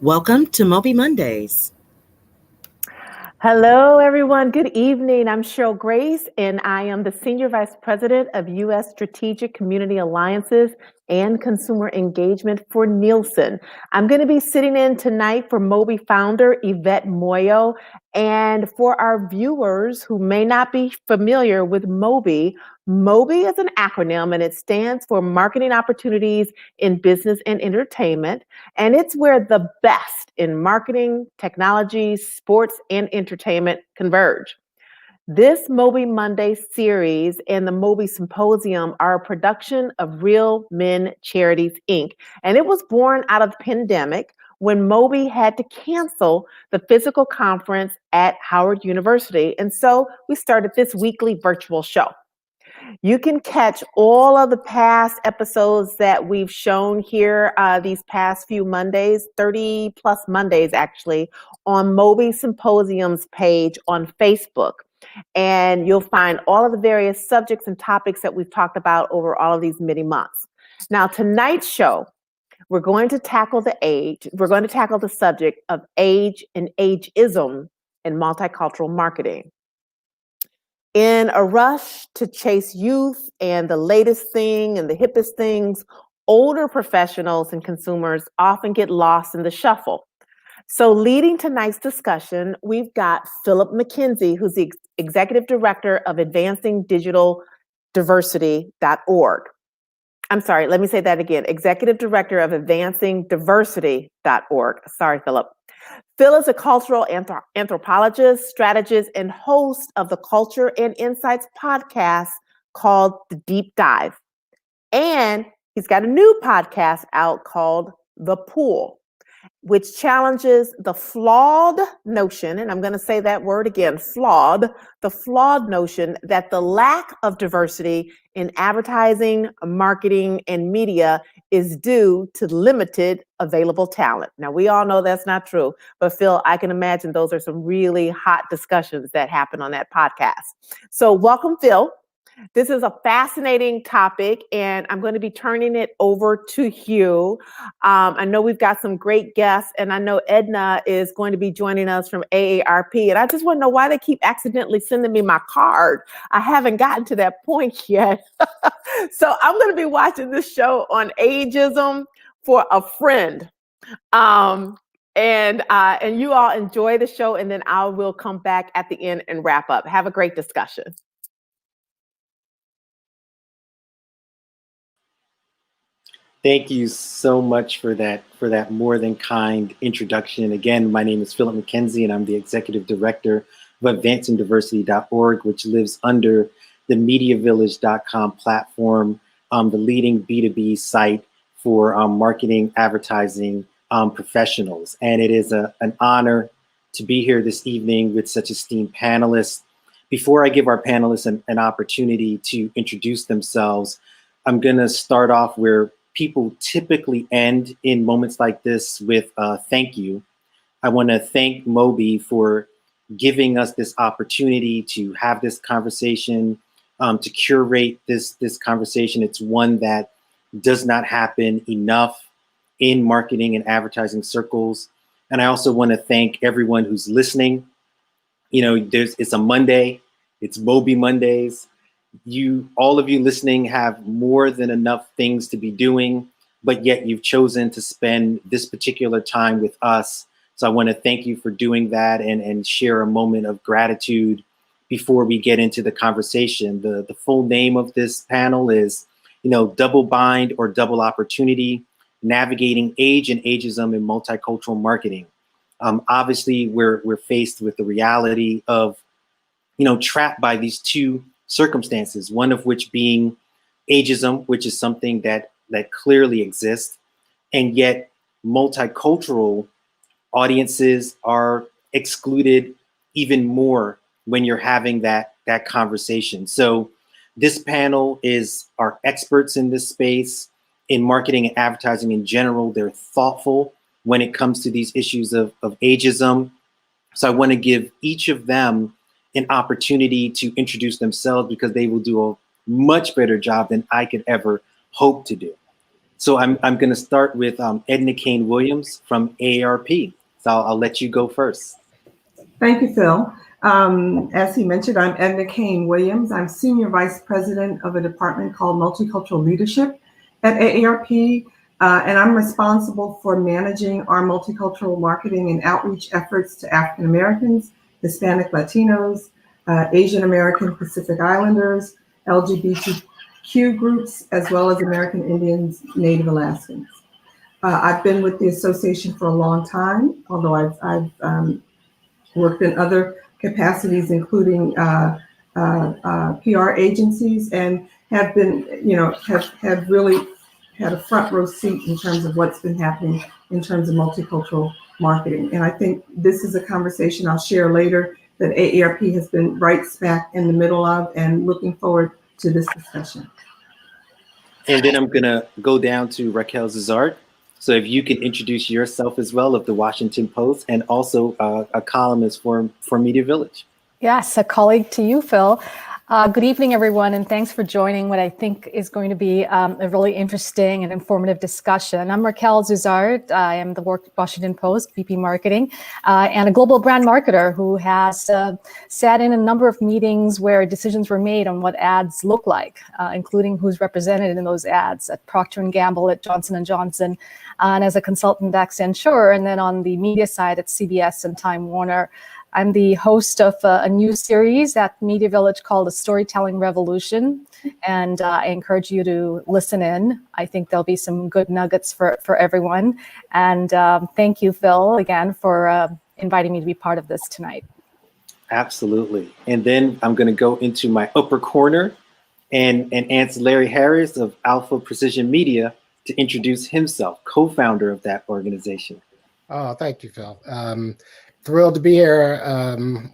Welcome to MOBE Mondays. Hello, everyone. Good evening. I'm Cheryl Grace, and I am the Senior Vice President of U.S. Strategic Community Alliances and Consumer Engagement for Nielsen. I'm going to be sitting in tonight for MOBE founder Yvette Moyo. And for our viewers who may not be familiar with MOBE, MOBE is an acronym and it stands for Marketing Opportunities in Business and Entertainment. And it's where the best in marketing, technology, sports, and entertainment converge. This MOBE Monday series and the MOBE Symposium are a production of Real Men Charities, Inc. And it was born out of the pandemic when MOBE had to cancel the physical conference at Howard University. And so we started this weekly virtual show. You can catch all of the past episodes that we've shown here these past few Mondays, 30 plus Mondays actually, on MOBE Symposium's page on Facebook. And you'll find all of the various subjects and topics that we've talked about over all of these many months. Now, tonight's show, we're going to tackle the subject of age and ageism in multicultural marketing. In a rush to chase youth and the latest thing and the hippest things, older professionals and consumers often get lost in the shuffle. So leading tonight's discussion, we've got Philip McKenzie, who's the Executive Director of Advancing Digital Diversity.org. I'm sorry, let me say that again. Executive Director of Advancing Diversity.org. Sorry, Philip. Phil is a cultural anthropologist, strategist, and host of the Culture and Insights podcast called The Deep Dive. And he's got a new podcast out called The Pool, which challenges the flawed notion, and I'm going to say that word again, the flawed notion that the lack of diversity in advertising, marketing, and media is due to limited available talent. Now, we all know that's not true, but Phil, I can imagine those are some really hot discussions that happen on that podcast. So welcome, Phil. This is a fascinating topic, and I'm going to be turning it over to Hugh. I know we've got some great guests, and I know Edna is going to be joining us from AARP, and I just want to know why they keep accidentally sending me my card. I haven't gotten to that point yet. So I'm going to be watching this show on ageism for a friend. And you all enjoy the show, and then I will come back at the end and wrap up. Have a great discussion. Thank you so much for that more than kind introduction. Again, my name is Philip McKenzie, and I'm the Executive Director of AdvancingDiversity.org, which lives under the MediaVillage.com platform, the leading B2B site for marketing, advertising professionals. And it is an honor to be here this evening with such esteemed panelists. Before I give our panelists an opportunity to introduce themselves, I'm going to start off where people typically end in moments like this with thank you. I want to thank MOBE for giving us this opportunity to have this conversation, to curate this conversation. It's one that does not happen enough in marketing and advertising circles. And I also want to thank everyone who's listening. You know, it's a Monday, it's MOBE Mondays. All of you listening have more than enough things to be doing, but yet you've chosen to spend this particular time with us. So I want to thank you for doing that and share a moment of gratitude before we get into the conversation. The full name of this panel is, Double Bind or Double Opportunity, Navigating Age and Ageism in Multicultural Marketing. Obviously, we're faced with the reality of, trapped by these two circumstances, one of which being ageism, which is something that clearly exists, and yet multicultural audiences are excluded even more when you're having that conversation. So this panel are experts in this space, in marketing and advertising in general. They're thoughtful when it comes to these issues of ageism. So I want to give each of them an opportunity to introduce themselves, because they will do a much better job than I could ever hope to do. So I'm going to start with Edna Kane-Williams from AARP. So I'll let you go first. Thank you, Phil. As he mentioned, I'm Edna Kane-Williams. I'm Senior Vice President of a department called Multicultural Leadership at AARP, and I'm responsible for managing our multicultural marketing and outreach efforts to African Americans, Hispanic Latinos, Asian American Pacific Islanders, LGBTQ groups, as well as American Indians, Native Alaskans. I've been with the association for a long time, although I've worked in other capacities, including PR agencies, and have been, have really had a front row seat in terms of what's been happening in terms of multicultural marketing. And I think this is a conversation I'll share later that AARP has been right smack in the middle of, and looking forward to this discussion. And then I'm going to go down to Raquelle Zuzarte. So if you can introduce yourself as well, of the Washington Post, and also a columnist for Media Village. Yes, a colleague to you, Phil. Good evening, everyone, and thanks for joining what I think is going to be a really interesting and informative discussion. I'm Raquelle Zuzarte. I am the Washington Post VP Marketing and a global brand marketer who has sat in a number of meetings where decisions were made on what ads look like, including who's represented in those ads at Procter & Gamble, at Johnson & Johnson, and as a consultant at Accenture, and then on the media side at CBS and Time Warner. I'm the host of a new series at Media Village called The Storytelling Revolution, and I encourage you to listen in. I think there'll be some good nuggets for everyone. And thank you, Phil, again, for inviting me to be part of this tonight. Absolutely. And then I'm going to go into my upper corner and answer Larry Harris of Alpha Precision Media to introduce himself, co-founder of that organization. Oh, thank you, Phil. Thrilled to be here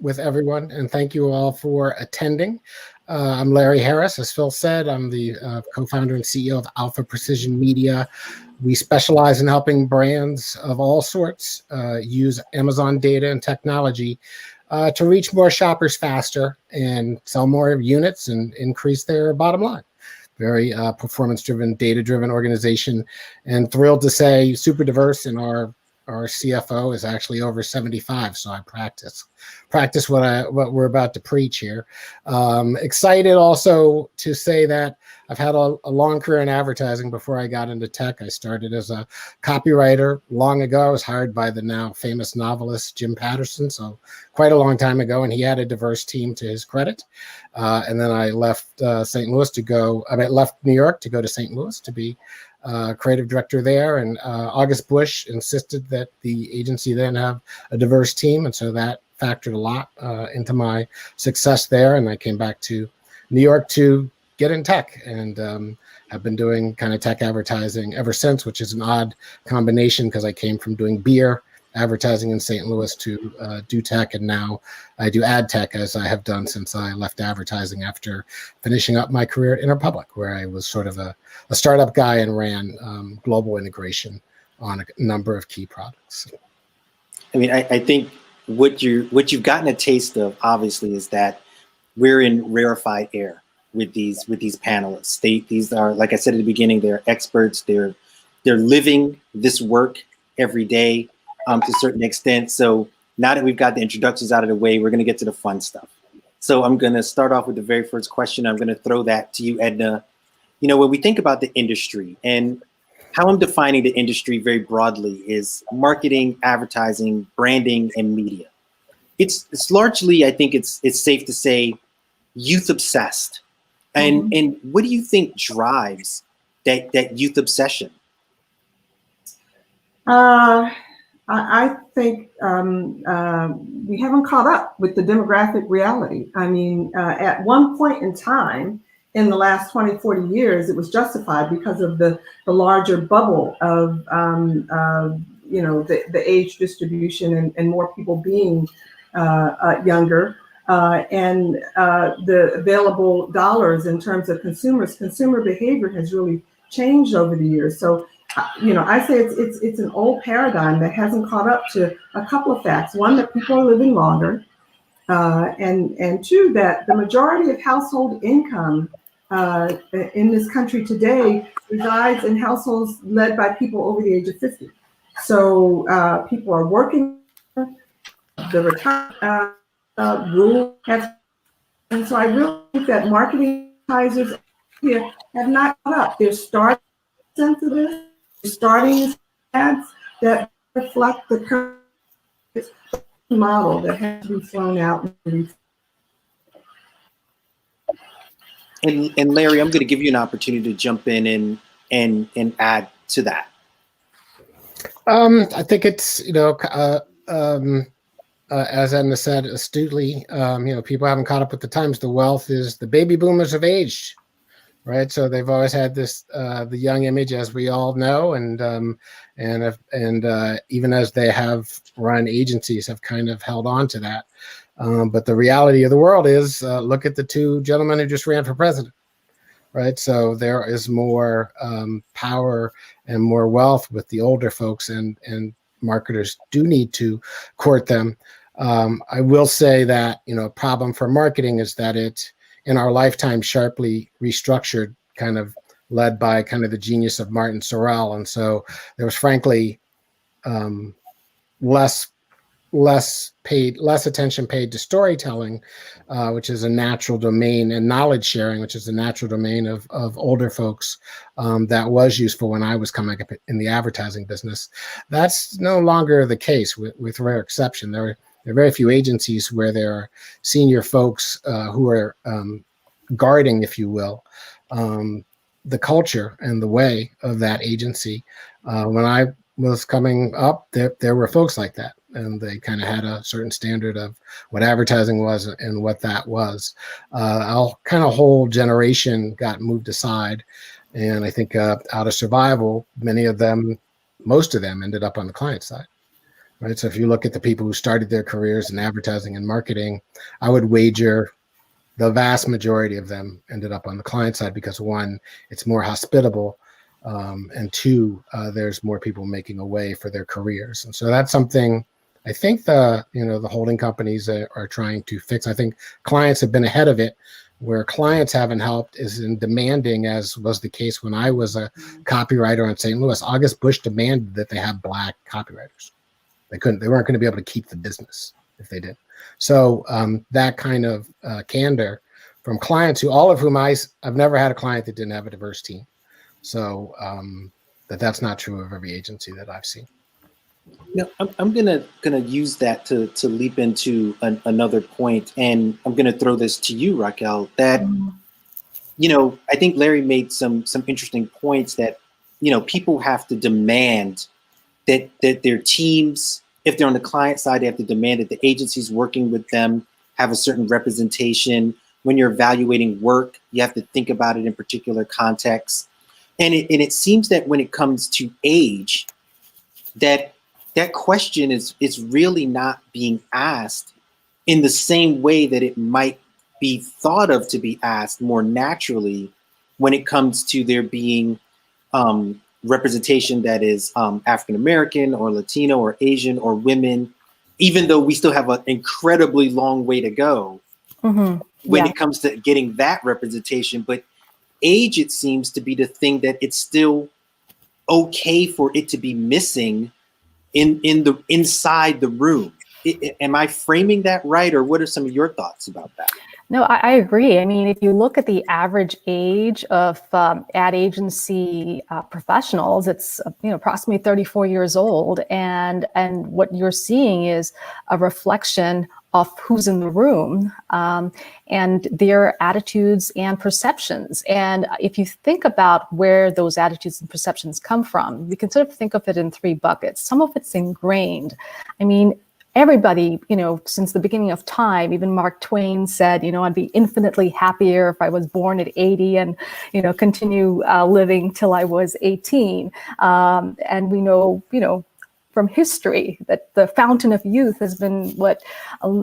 with everyone, and thank you all for attending. I'm Larry Harris. As Phil said, I'm the co-founder and CEO of Alpha Precision Media. We specialize in helping brands of all sorts use Amazon data and technology to reach more shoppers faster and sell more units and increase their bottom line. Very performance-driven, data-driven organization, and thrilled to say super diverse in our CFO is actually over 75, so I practice what we're about to preach here. Excited also to say that I've had a long career in advertising before I got into tech. I started as a copywriter long ago. I was hired by the now famous novelist Jim Patterson, so quite a long time ago, and he had a diverse team to his credit. And then I left left New York to go to St. Louis to be creative director there, and August Bush insisted that the agency then have a diverse team, and so that factored a lot into my success there. And I came back to New York to get in tech, and have been doing kind of tech advertising ever since, which is an odd combination because I came from doing beer advertising in St. Louis to do tech, and now I do ad tech, as I have done since I left advertising after finishing up my career at Interpublic, where I was sort of a startup guy and ran global integration on a number of key products. I mean, I think what you've gotten a taste of, obviously, is that we're in rarefied air with these panelists. These are, like I said at the beginning, they're experts. They're living this work every day to a certain extent. So now that we've got the introductions out of the way, we're going to get to the fun stuff. So I'm going to start off with the very first question. I'm going to throw that to you, Edna. You know, when we think about the industry, and how I'm defining the industry very broadly is marketing, advertising, branding, and media. It's largely, I think it's safe to say, youth obsessed. And what do you think drives that youth obsession? I think we haven't caught up with the demographic reality. I mean, at one point in time, in the last 20, 40 years, it was justified because of the larger bubble of, the age distribution and more people being younger. And the available dollars in terms of consumer behavior has really changed over the years. So, I say it's an old paradigm that hasn't caught up to a couple of facts. One, that people are living longer, and two, that the majority of household income in this country today resides in households led by people over the age of 50. So people are working, the retirement rule has, and so I really think that marketing advertisers here have not caught up. They're starting sensitive, they're starting ads that reflect the current model that has to be thrown out. And Larry, I'm going to give you an opportunity to jump in and add to that. I think it's, as Edna said astutely, people haven't caught up with the times. The wealth is the baby boomers have aged, right? So they've always had this the young image, as we all know, and even as they have run agencies, have kind of held on to that. But the reality of the world is, look at the two gentlemen who just ran for president, right? So there is more power and more wealth with the older folks, and marketers do need to court them. I will say that, a problem for marketing is that it, in our lifetime, sharply restructured, kind of led by kind of the genius of Martin Sorrell. And so there was frankly less attention paid to storytelling, which is a natural domain, and knowledge sharing, which is a natural domain of older folks, that was useful when I was coming up in the advertising business. That's no longer the case, with rare exception. There are very few agencies where there are senior folks who are guarding, if you will, the culture and the way of that agency. When I was coming up, there were folks like that, and they kind of had a certain standard of what advertising was and what that was. Our kind of whole generation got moved aside, and I think out of survival, most of them ended up on the client side. Right. So if you look at the people who started their careers in advertising and marketing, I would wager the vast majority of them ended up on the client side because, one, it's more hospitable, and two, there's more people making a way for their careers. And so that's something I think the holding companies are trying to fix. I think clients have been ahead of it. Where clients haven't helped is in demanding, as was the case when I was a copywriter in St. Louis. August Busch demanded that they have Black copywriters. They weren't going to be able to keep the business if they did. So that kind of candor from clients, all of whom I've never had a client that didn't have a diverse team. So that's not true of every agency that I've seen. No, I'm gonna use that to leap into another point, and I'm gonna throw this to you, Raquelle. That I think Larry made some interesting points that people have to demand that their teams, if they're on the client side, they have to demand that the agencies working with them have a certain representation. When you're evaluating work, you have to think about it in particular contexts. And it seems that when it comes to age, that question is really not being asked in the same way that it might be thought of to be asked more naturally when it comes to there being representation that is African-American or Latino or Asian or women, even though we still have an incredibly long way to go when it comes to getting that representation. But age, it seems to be the thing that it's still okay for it to be missing inside the room. Am I framing that right, or what are some of your thoughts about that? No, I agree. I mean, if you look at the average age of ad agency professionals, it's approximately 34 years old, and what you're seeing is a reflection of who's in the room and their attitudes and perceptions. And if you think about where those attitudes and perceptions come from, we can sort of think of it in three buckets. Some of it's ingrained. I mean, everybody, since the beginning of time, even Mark Twain said, I'd be infinitely happier if I was born at 80 and, continue living till I was 18. And we know, from history, that the fountain of youth has been what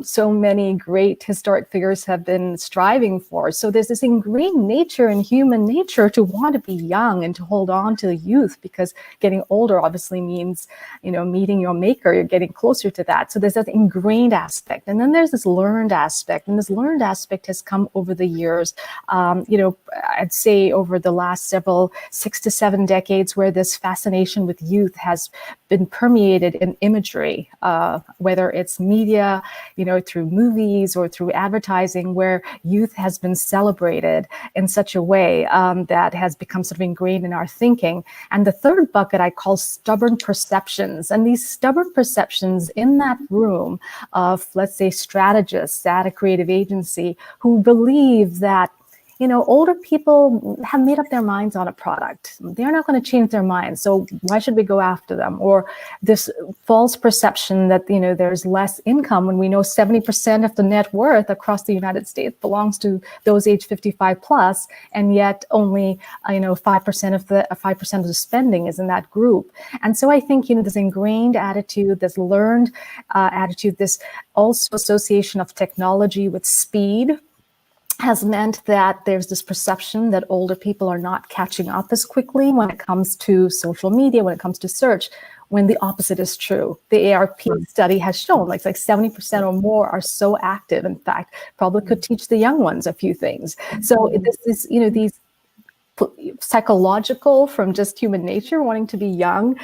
so many great historic figures have been striving for. So there's this ingrained nature in human nature to want to be young and to hold on to the youth, because getting older obviously means, meeting your maker, you're getting closer to that. So there's that ingrained aspect. And then there's this learned aspect. And this learned aspect has come over the years, I'd say over the last 6 to 7 decades, where this fascination with youth has been permeated in imagery, whether it's media, through movies or through advertising, where youth has been celebrated in such a way that has become sort of ingrained in our thinking. And the third bucket I call stubborn perceptions. And these stubborn perceptions in that room of, let's say, strategists at a creative agency who believe that older people have made up their minds on a product. They're not going to change their minds. So why should we go after them? Or this false perception that, there's less income when we know 70% of the net worth across the United States belongs to those age 55 plus, and yet only, 5% of the spending is in that group. And so I think, this ingrained attitude, this learned attitude, this also association of technology with speed, has meant that there's this perception that older people are not catching up as quickly when it comes to social media, when it comes to search, when the opposite is true. The AARP study has shown like 70% or more are so active. In fact, probably could teach the young ones a few things. So this is, these psychological from just human nature, wanting to be young,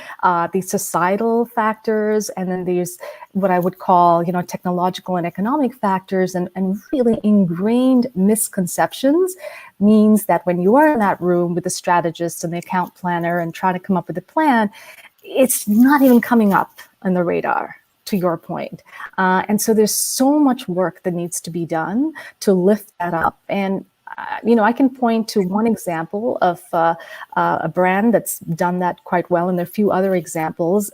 these societal factors, and then these what I would call, technological and economic factors, and really ingrained misconceptions means that when you are in that room with the strategist and the account planner and trying to come up with a plan, it's not even coming up on the radar, to your point. And so there's so much work that needs to be done to lift that up. And I can point to one example of a brand that's done that quite well, and there are a few other examples.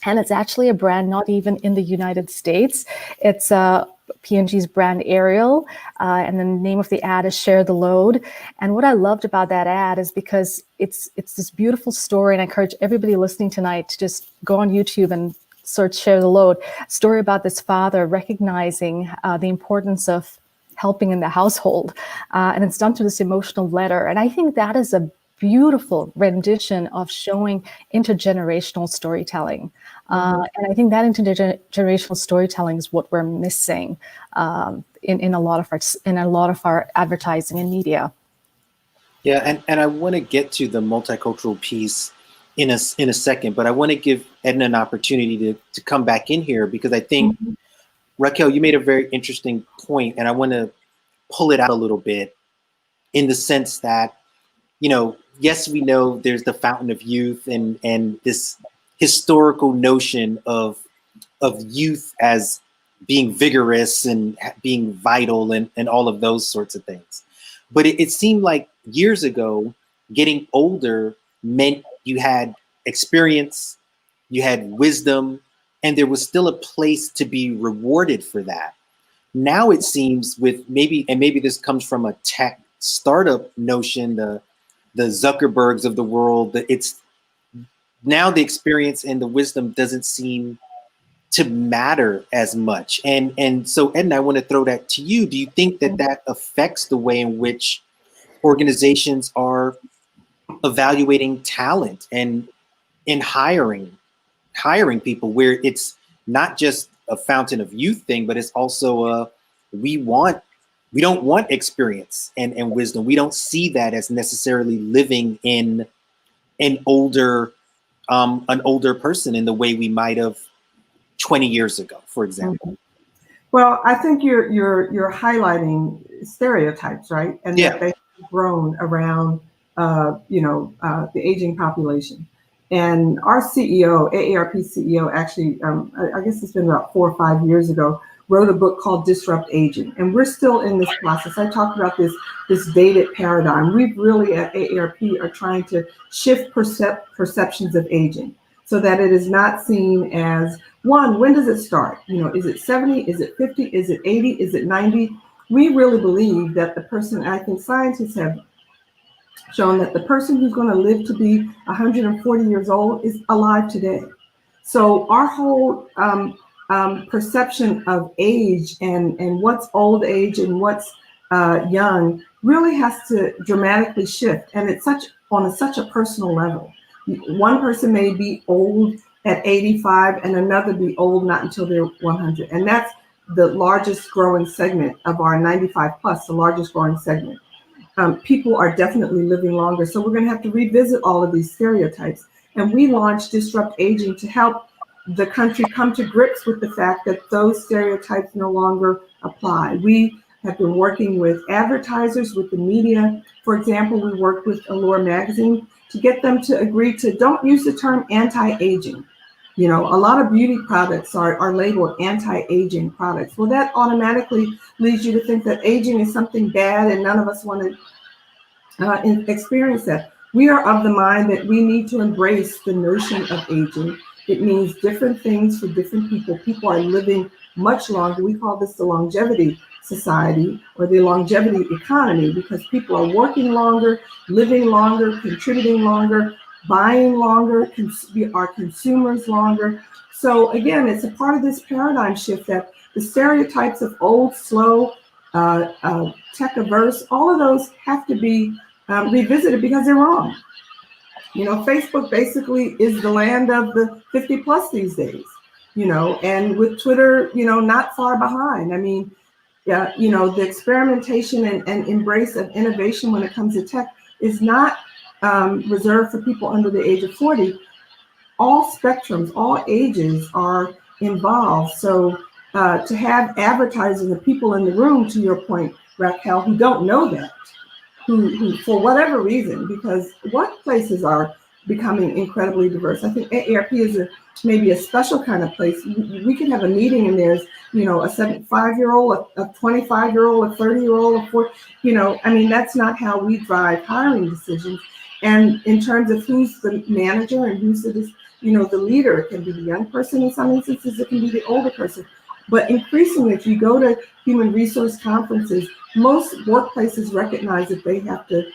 And it's actually a brand not even in the United States. It's P&G's brand Ariel, and the name of the ad is Share the Load. And what I loved about that ad is because it's this beautiful story, and I encourage everybody listening tonight to just go on YouTube and search Share the Load. Story about this father recognizing the importance of helping in the household, and it's done through this emotional letter. And I think that is a beautiful rendition of showing intergenerational storytelling. And I think that intergenerational storytelling is what we're missing in a lot of our advertising and media. Yeah, and I want to get to the multicultural piece in a second, but I want to give Edna an opportunity to come back in here, because I think, Raquelle, you made a very interesting point, and I want to pull it out a little bit in the sense that, yes, we know there's the fountain of youth and this historical notion of youth as being vigorous and being vital and all of those sorts of things. But it seemed like years ago, getting older meant you had experience, you had wisdom, and there was still a place to be rewarded for that. Now it seems with maybe this comes from a tech startup notion, the Zuckerbergs of the world, that it's now the experience and the wisdom doesn't seem to matter as much. And so, Edna, I want to throw that to you. Do you think that affects the way in which organizations are evaluating talent and in hiring people, where it's not just a fountain of youth thing, but it's also we don't want experience and wisdom. We don't see that as necessarily living in an older person in the way we might have 20 years ago, for example. Well, I think you're highlighting stereotypes, right? And that they've grown around the aging population. And our CEO, AARP CEO, actually, I guess it's been about 4 or 5 years ago, wrote a book called Disrupt Aging. And we're still in this process. I talked about this dated paradigm. We really at AARP are trying to shift perceptions of aging so that it is not seen as, one, when does it start? Is it 70? Is it 50? Is it 80? Is it 90? We really believe that the person, I think scientists have shown that the person who's going to live to be 140 years old is alive today. So our whole perception of age and what's old age and what's young really has to dramatically shift, and it's such a personal level. One person may be old at 85 and another be old not until they're 100, and that's the largest growing segment of our 95 plus, the largest growing segment. People are definitely living longer, so we're going to have to revisit all of these stereotypes. And we launched Disrupt Aging to help the country come to grips with the fact that those stereotypes no longer apply. We have been working with advertisers, with the media. For example, we worked with Allure magazine to get them to agree to don't use the term anti-aging. You know, a lot of beauty products are labeled anti-aging products. Well, that automatically leads you to think that aging is something bad and none of us want to experience that. We are of the mind that we need to embrace the notion of aging. It means different things for different people. People are living much longer. We call this the longevity society or the longevity economy, because people are working longer, living longer, contributing longer, buying longer, are consumers longer. So again, it's a part of this paradigm shift that the stereotypes of old, slow, tech-averse, all of those have to be revisited because they're wrong. You know, Facebook basically is the land of the 50 plus these days, you know, and with Twitter, you know, not far behind. I mean, you know, the experimentation and embrace of innovation when it comes to tech is not reserved for people under the age of 40. All spectrums, all ages are involved. So to have advertisers and people in the room, to your point, Raquelle, who don't know that, who for whatever reason, because workplaces are becoming incredibly diverse. I think AARP is maybe a special kind of place. We can have a meeting and there's, you know, a 75-year-old, a 25-year-old, a 30-year-old, a 40, you know, I mean, that's not how we drive hiring decisions. And in terms of who's the manager and who's the, you know, the leader, it can be the young person in some instances, it can be the older person. But increasingly, if you go to human resource conferences, most workplaces recognize that they have to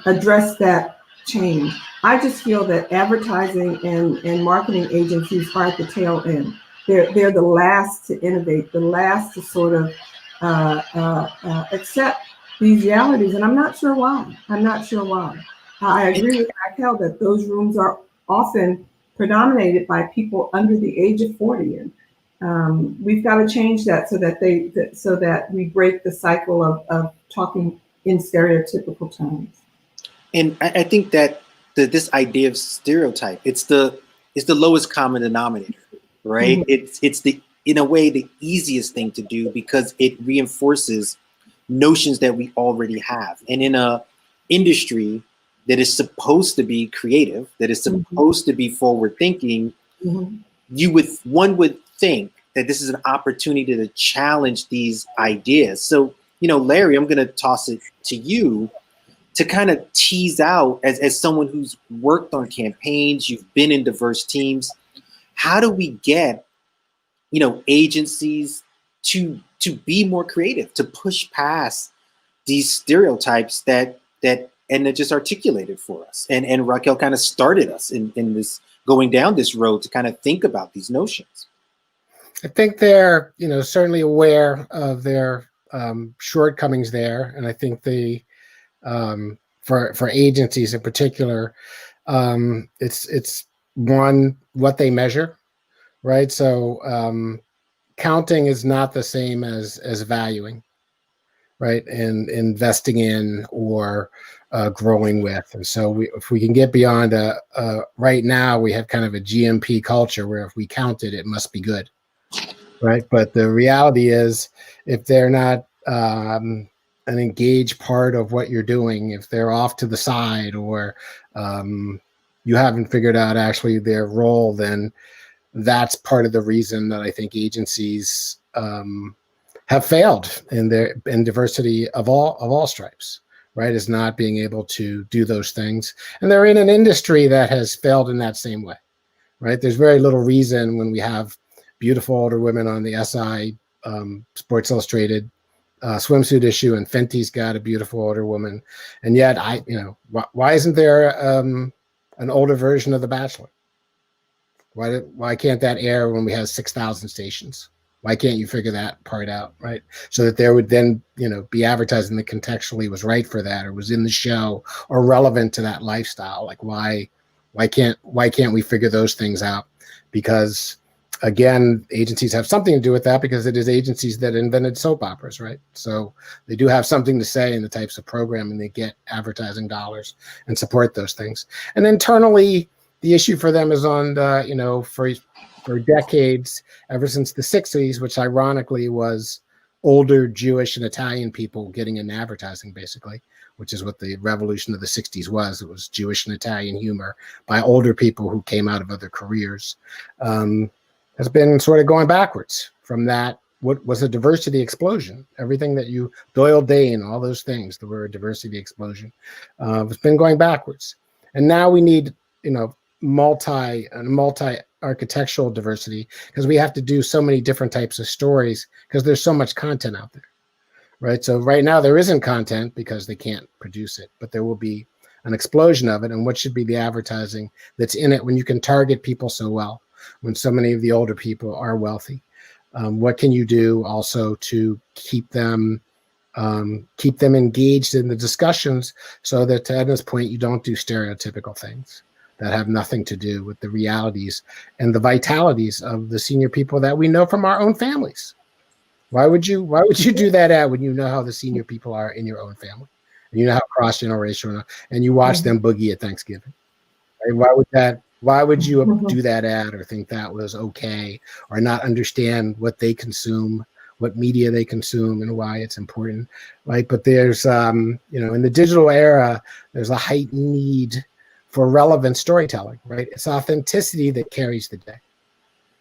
address that change. I just feel that advertising and marketing agencies are at the tail end. They're the last to innovate, the last to sort of accept these realities, and I'm not sure why. I agree with Raquelle that those rooms are often predominated by people under the age of 40, and we've got to change that so that we break the cycle of talking in stereotypical terms. And I think that this idea of stereotype, it's the lowest common denominator, right? Mm-hmm. It's the, in a way, the easiest thing to do because it reinforces notions that we already have. And in a industry that is supposed to be creative, that is supposed to be forward thinking, one would think that this is an opportunity to challenge these ideas. So, you know, Larry, I'm going to toss it to you to kind of tease out, as someone who's worked on campaigns, you've been in diverse teams, how do we get, you know, agencies to be more creative, to push past these stereotypes that Edna just articulated for us, and Raquelle kind of started us in this, going down this road to kind of think about these notions? I think they're, you know, certainly aware of their shortcomings there, and I think they, for agencies in particular, it's one, what they measure, right? So counting is not the same as valuing, right? And investing in or growing with. And so if we can get beyond right now, we have kind of a GMP culture where if we count it, it must be good, right? But the reality is, if they're not an engaged part of what you're doing, if they're off to the side, or you haven't figured out actually their role, then that's part of the reason that I think agencies have failed in diversity of all stripes, right? Is not being able to do those things. And they're in an industry that has failed in that same way, right? There's very little reason when we have beautiful older women on the SI Sports Illustrated swimsuit issue, and Fenty's got a beautiful older woman, and yet why isn't there an older version of The Bachelor? Why can't that air when we have 6,000 stations? Why can't you figure that part out, right? So that there would then, be advertising that contextually was right for that, or was in the show, or relevant to that lifestyle. Like why can't we figure those things out? Because again, agencies have something to do with that, because it is agencies that invented soap operas, right? So they do have something to say in the types of programming they get advertising dollars and support those things. And internally, the issue for them is on for decades, ever since the 60s, which ironically was older Jewish and Italian people getting in advertising, basically, which is what the revolution of the 60s was. It was Jewish and Italian humor by older people who came out of other careers. Has been sort of going backwards from that. What was a diversity explosion? Everything that Doyle Dane, all those things, the word diversity explosion, has been going backwards. And now we need, multi-architectural diversity, because we have to do so many different types of stories because there's so much content out there, right? So right now there isn't content because they can't produce it, but there will be an explosion of it. And what should be the advertising that's in it when you can target people so well, when so many of the older people are wealthy? What can you do also to keep them engaged in the discussions, so that, to Edna's point, you don't do stereotypical things that have nothing to do with the realities and the vitalities of the senior people that we know from our own families. Why would you do that ad when you know how the senior people are in your own family, and you know how cross-generational, and you watch them boogie at Thanksgiving? Right? Why would you do that ad or think that was okay, or not understand what they consume, what media they consume, and why it's important, right? But there's, in the digital era, there's a heightened need for relevant storytelling, right? It's authenticity that carries the day,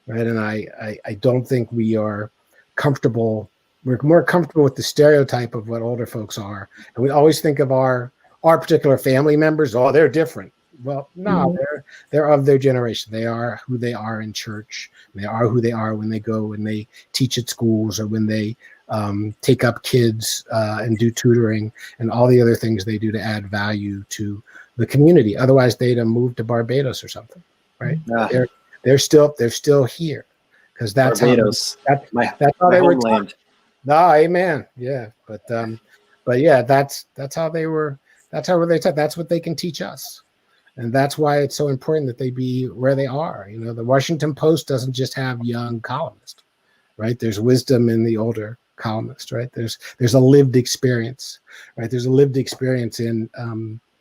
right? And I don't think we are comfortable. We're more comfortable with the stereotype of what older folks are, and we always think of our particular family members. Oh, they're different. Well, no, they're of their generation. They are who they are in church. They are who they are when they go and they teach at schools, or when they take up kids and do tutoring and all the other things they do to add value to the community. Otherwise, they'd have moved to Barbados or something, right? They're still here, because that's Barbados. That's how my they were homeland. taught. No, amen. Yeah, but yeah, that's how they were. That's how they taught. That's what they can teach us. And that's why it's so important that they be where they are. The Washington Post doesn't just have young columnists, right? There's wisdom in the older columnist, right? There's a lived experience, right? There's a lived experience in,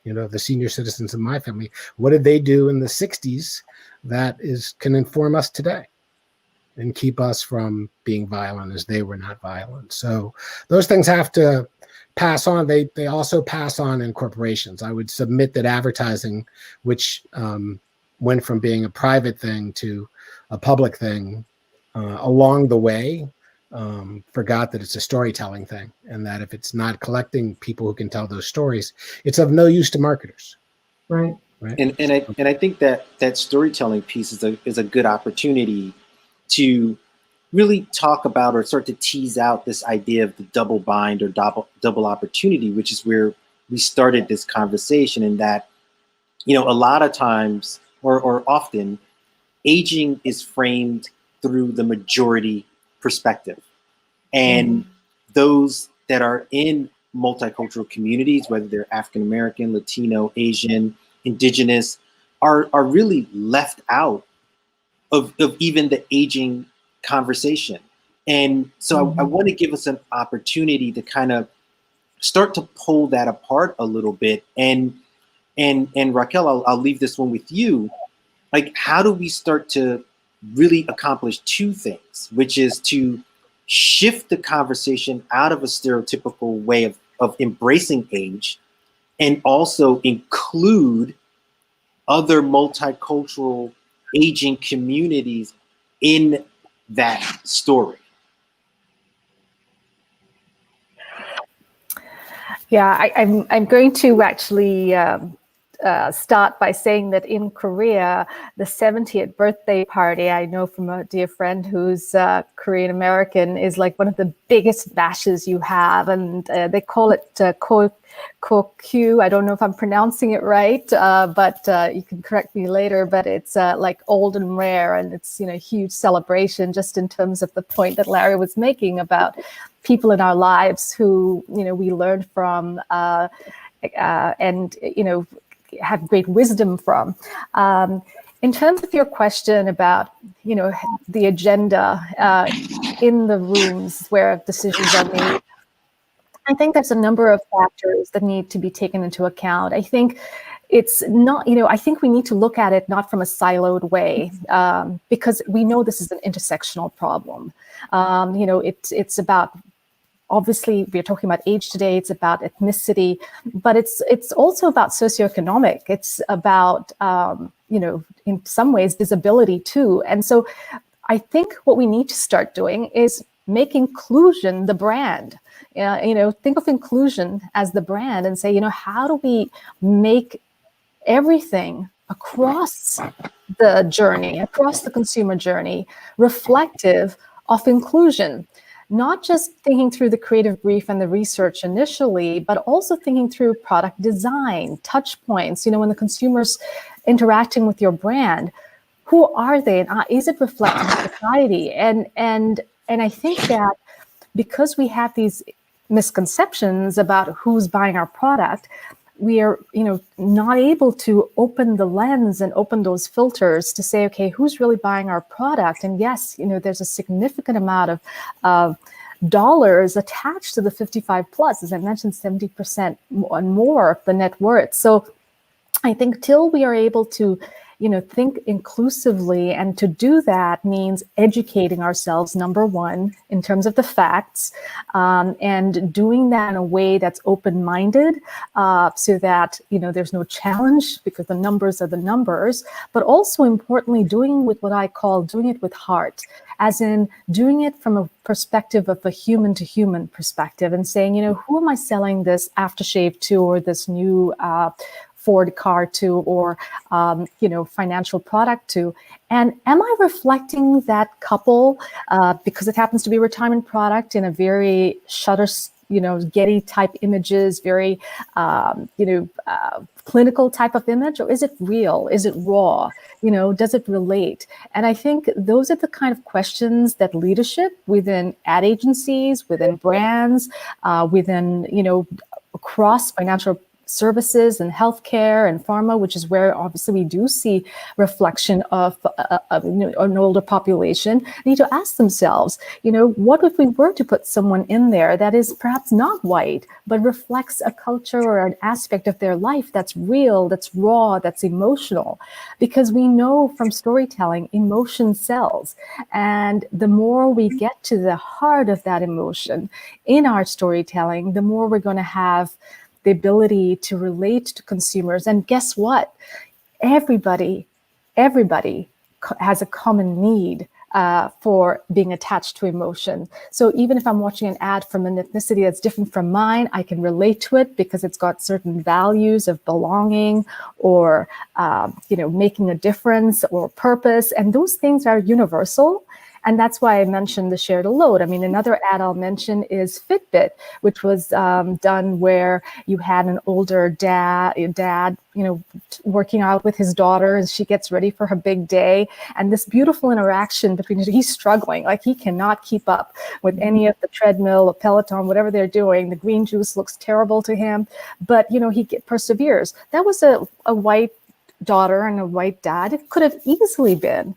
the senior citizens in my family. What did they do in the 60s that can inform us today and keep us from being violent as they were not violent? So those things have to pass on. They also pass on in corporations. I would submit that advertising, which went from being a private thing to a public thing, along the way, forgot that it's a storytelling thing, and that if it's not collecting people who can tell those stories, it's of no use to marketers. Right. And I think that storytelling piece is a good opportunity to really talk about, or start to tease out, this idea of the double bind or double opportunity, which is where we started this conversation. And that, a lot of times, or often, aging is framed through the majority perspective. And those that are in multicultural communities, whether they're African-American, Latino, Asian, Indigenous, are really left out of even the aging conversation. And so I want to give us an opportunity to kind of start to pull that apart a little bit. And Raquelle, I'll leave this one with you. Like, how do we start to really accomplish two things, which is to shift the conversation out of a stereotypical way of embracing age, and also include other multicultural aging communities in that story? Yeah, I'm going to actually start by saying that in Korea, the 70th birthday party, I know from a dear friend who's Korean American, is like one of the biggest bashes you have, and they call it Kokyu. I don't know if I'm pronouncing it right, but you can correct me later. But it's like old and rare, and it's a huge celebration. Just in terms of the point that Larry was making about people in our lives who we learned from, and have great wisdom from. In terms of your question about the agenda in the rooms where decisions are made, I think there's a number of factors that need to be taken into account. I think it's not, I think we need to look at it not from a siloed way, because we know this is an intersectional problem. It's about, obviously, we're talking about age today, it's about ethnicity, but it's also about socioeconomic. It's about, in some ways, visibility too. And so I think what we need to start doing is make inclusion the brand. Think of inclusion as the brand and say, how do we make everything across the journey, across the consumer journey, reflective of inclusion? Not just thinking through the creative brief and the research initially, but also thinking through product design, touch points, when the consumer's interacting with your brand, who are they? And is it reflecting society? And I think that because we have these misconceptions about who's buying our product, we are, not able to open the lens and open those filters to say, okay, who's really buying our product? And yes, there's a significant amount of dollars attached to the 55 plus, as I mentioned, 70% and more of the net worth. So I think till we are able to think inclusively, and to do that means educating ourselves, number one, in terms of the facts, and doing that in a way that's open-minded, so that, there's no challenge because the numbers are the numbers, but also importantly, doing with what I call doing it with heart, as in doing it from a perspective of a human to human perspective and saying, who am I selling this aftershave to, or this new Ford car to, or financial product to, and am I reflecting that couple because it happens to be a retirement product in a very Getty type images, very clinical type of image, or is it real? Is it raw? Does it relate? And I think those are the kind of questions that leadership within ad agencies, within brands, within across financial services and healthcare and pharma, which is where obviously we do see reflection of an older population, need to ask themselves, what if we were to put someone in there that is perhaps not white, but reflects a culture or an aspect of their life that's real, that's raw, that's emotional? Because we know from storytelling, emotion sells. And the more we get to the heart of that emotion in our storytelling, the more we're going to have the ability to relate to consumers. And guess what? Everybody has a common need for being attached to emotion. So even if I'm watching an ad from an ethnicity that's different from mine, I can relate to it because it's got certain values of belonging, or making a difference, or purpose. And those things are universal. And that's why I mentioned the share the load. I mean, another ad I'll mention is Fitbit, which was done where you had an older dad, working out with his daughter, and she gets ready for her big day. And this beautiful interaction between, he's struggling, like he cannot keep up with any of the treadmill or Peloton, whatever they're doing. The green juice looks terrible to him, but he perseveres. That was a white daughter and a white dad. It could have easily been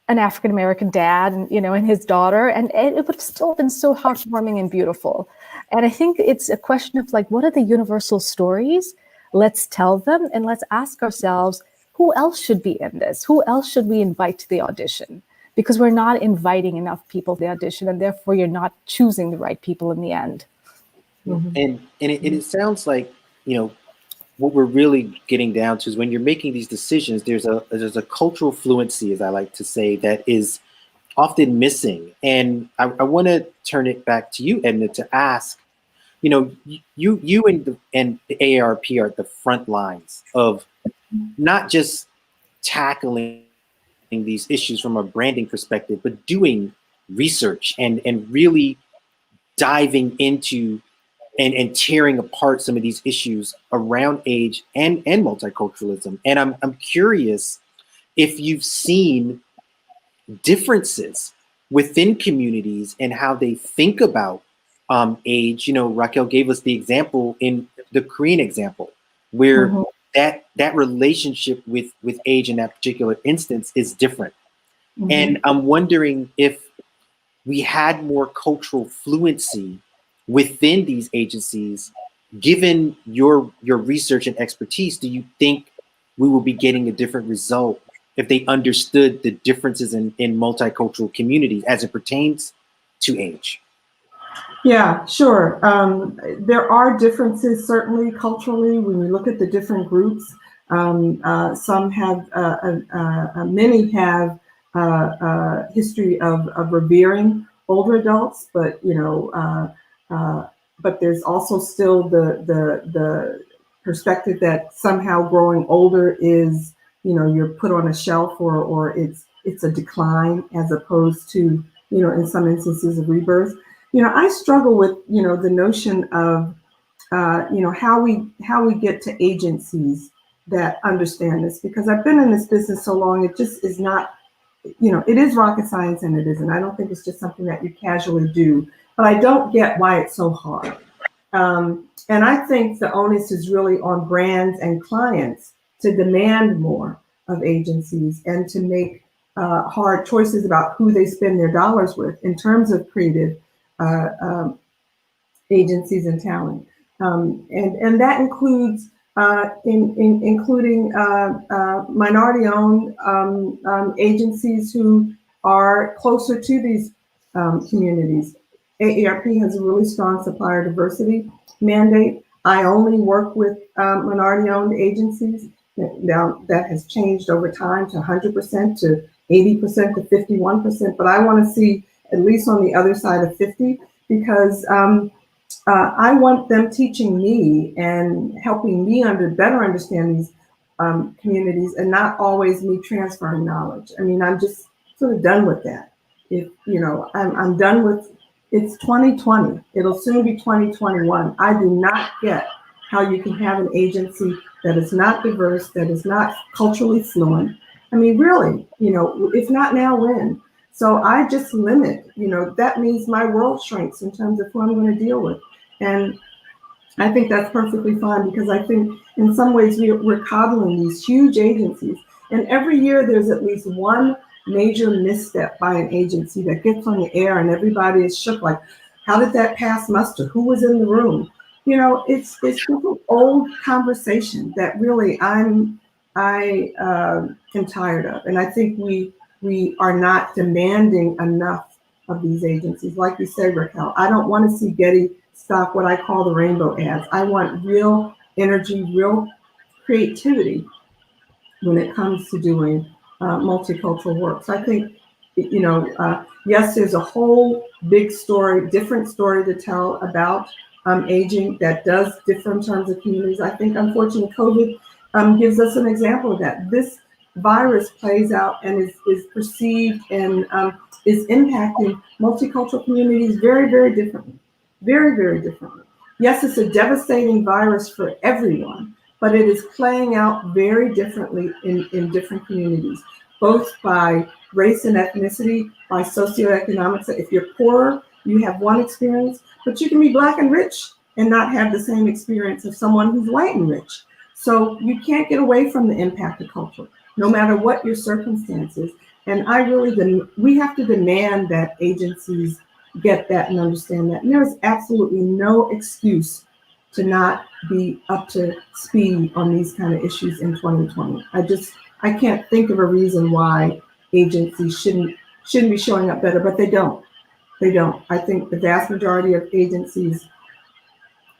an African-American dad and his daughter, and it would have still been so heartwarming and beautiful. And I think it's a question of what are the universal stories? Let's tell them, and let's ask ourselves, who else should be in this? Who else should we invite to the audition? Because we're not inviting enough people to the audition, and therefore you're not choosing the right people in the end. Mm-hmm. And it sounds like, what we're really getting down to is when you're making these decisions, there's a cultural fluency, as I like to say, that is often missing. And I want to turn it back to you, Edna, to ask, you know, you and the AARP are at the front lines of not just tackling these issues from a branding perspective, but doing research and really diving into and tearing apart some of these issues around age and multiculturalism. And I'm curious if you've seen differences within communities and how they think about age. You know, Raquelle gave us the example in the Korean example, where that relationship with age in that particular instance is different. And I'm wondering if we had more cultural fluency within these agencies, given your research and expertise, do you think we will be getting a different result if they understood the differences in multicultural communities as it pertains to age? Yeah, sure. There are differences, certainly culturally, when you look at the different groups. Some have, many have history of revering older adults, but but there's also still the perspective that somehow growing older is, you're put on a shelf or it's a decline, as opposed to, in some instances of rebirth. I struggle with, the notion of, how we get to agencies that understand this, because I've been in this business so long, it just is not, it is rocket science and it isn't. I don't think it's just something that you casually do, but I don't get why it's so hard. And I think the onus is really on brands and clients to demand more of agencies and to make hard choices about who they spend their dollars with in terms of creative agencies and talent. And that includes including minority-owned agencies who are closer to these communities. AARP has a really strong supplier diversity mandate. I only work with minority-owned agencies. Now that has changed over time to 100%, to 80%, to 51%, but I want to see at least on the other side of 50, because I want them teaching me and helping me better understand these communities, and not always me transferring knowledge. I mean, I'm just sort of done with that. I'm done with, it's 2020. It'll soon be 2021. I do not get how you can have an agency that is not diverse, that is not culturally fluent. I mean, really, if not now, when? So I just limit, that means my world shrinks in terms of who I'm going to deal with. And I think that's perfectly fine, because I think in some ways we're coddling these huge agencies. And every year there's at least one major misstep by an agency that gets on the air and everybody is shook, like, how did that pass muster? Who was in the room? It's an old conversation that really I am tired of. And I think we are not demanding enough of these agencies. Like you said, Raquelle, I don't want to see Getty stock what I call the rainbow ads. I want real energy, real creativity when it comes to doing multicultural work. So I think, yes, there's a whole big story, different story to tell about aging that does differ in terms of communities. I think, unfortunately, COVID gives us an example of that. This virus plays out and is perceived and is impacting multicultural communities very, very differently. Very, very differently. Yes, it's a devastating virus for everyone, but it is playing out very differently in different communities, both by race and ethnicity, by socioeconomics. If you're poorer, you have one experience, but you can be Black and rich and not have the same experience of someone who's white and rich. So you can't get away from the impact of culture, no matter what your circumstances. And we have to demand that agencies get that and understand that. And there is absolutely no excuse to not be up to speed on these kind of issues in 2020. I can't think of a reason why agencies shouldn't be showing up better, but they don't. I think the vast majority of agencies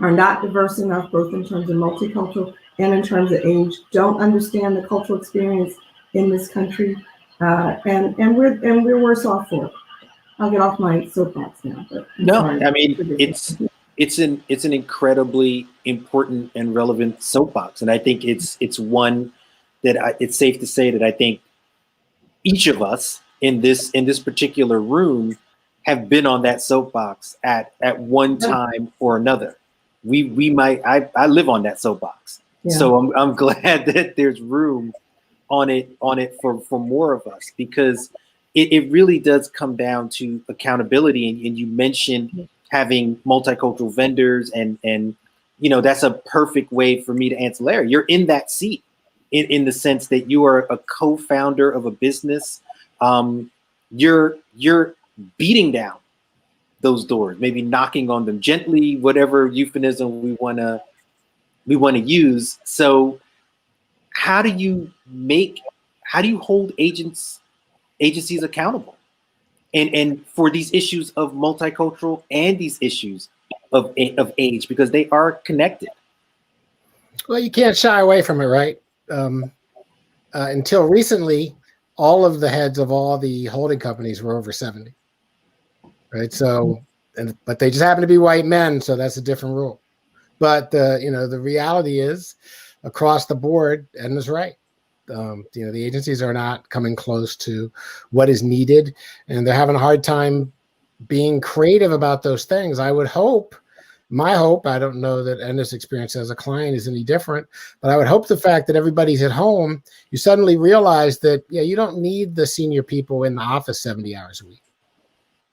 are not diverse enough, both in terms of multicultural and in terms of age, don't understand the cultural experience in this country, and we're worse off for it. I'll get off my soapbox now. But no, sorry. I mean, it's an incredibly important and relevant soapbox, and I think it's one that it's safe to say that I think each of us in this particular room have been on that soapbox at one time or another. We might I live on that soapbox, so I'm glad that there's room on it for more of us, because it really does come down to accountability. And you mentioned having multicultural vendors, and that's a perfect way for me to answer Larry. You're in that seat in the sense that you are a co-founder of a business. You're beating down those doors, maybe knocking on them gently, whatever euphemism we want to use. So how do you hold agencies accountable and for these issues of multicultural and these issues of age, because they are connected? Well, you can't shy away from it, right? Until recently, all of the heads of all the holding companies were over 70, right? So, but they just happen to be white men, so that's a different rule. But the reality is, across the board, Edna's right. The agencies are not coming close to what is needed, and they're having a hard time being creative about those things. My hope, I don't know that Edna's experience as a client is any different, but I would hope the fact that everybody's at home, you suddenly realize that, you don't need the senior people in the office 70 hours a week,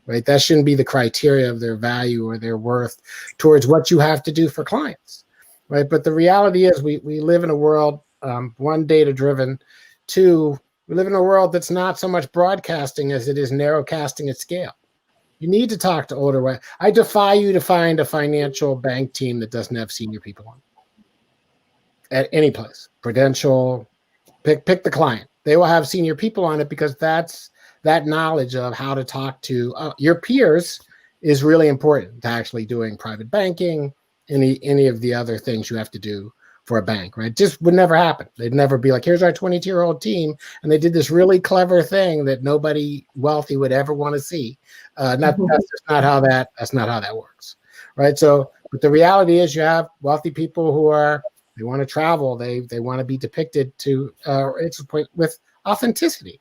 right? That shouldn't be the criteria of their value or their worth towards what you have to do for clients, right? But the reality is we live in a world, one, data driven, two, we live in a world that's not so much broadcasting as it is narrowcasting at scale. You need to talk to older white. I defy you to find a financial bank team that doesn't have senior people on at any place. Prudential, pick the client. They will have senior people on it, because that knowledge of how to talk to your peers is really important to actually doing private banking, any of the other things you have to do for a bank, right? Just would never happen. They'd never be like, here's our 22-year-old team, and they did this really clever thing that nobody wealthy would ever want to see. That's just not how that works, right? So, but the reality is, you have wealthy people who they want to travel, they want to be depicted to its point with authenticity,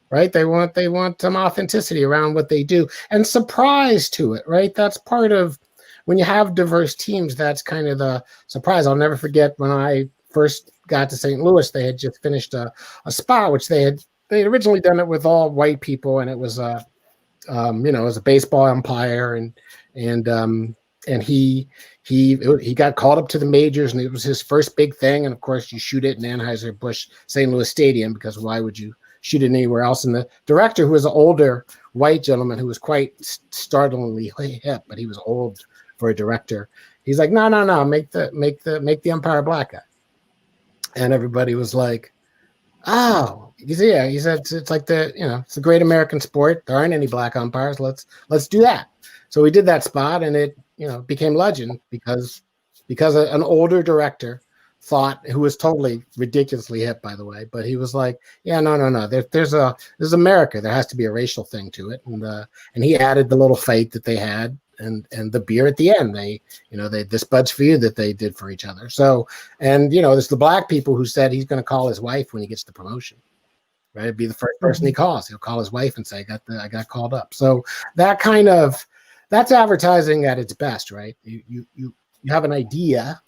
right? They want some authenticity around what they do and surprise to it, right? That's part of when you have diverse teams. That's kind of the surprise. I'll never forget when I first got to St. Louis, they had just finished a spa, which they had originally done it with all white people, and it was it was a baseball umpire, and he got called up to the majors, and it was his first big thing. And of course, you shoot it in Anheuser-Busch St. Louis Stadium, because why would you shoot it anywhere else? And the director, who was an older white gentleman who was quite startlingly hip, but he was old for a director, he's like, no, make the umpire a black guy. And everybody was like, oh, yeah. He said, it's like it's a great American sport. There aren't any black umpires. Let's do that. So we did that spot, and it became legend because an older director thought, who was totally ridiculously hip, by the way, but he was like, yeah, no. There's America. There has to be a racial thing to it, and he added the little fight that they had, and the beer at the end. This Bud's for you that they did for each other. So, and there's the black people who said he's going to call his wife when he gets the promotion, right? It'd be the first person he calls. He'll call his wife and say, I got called up. So that's advertising at its best, right? You have an idea,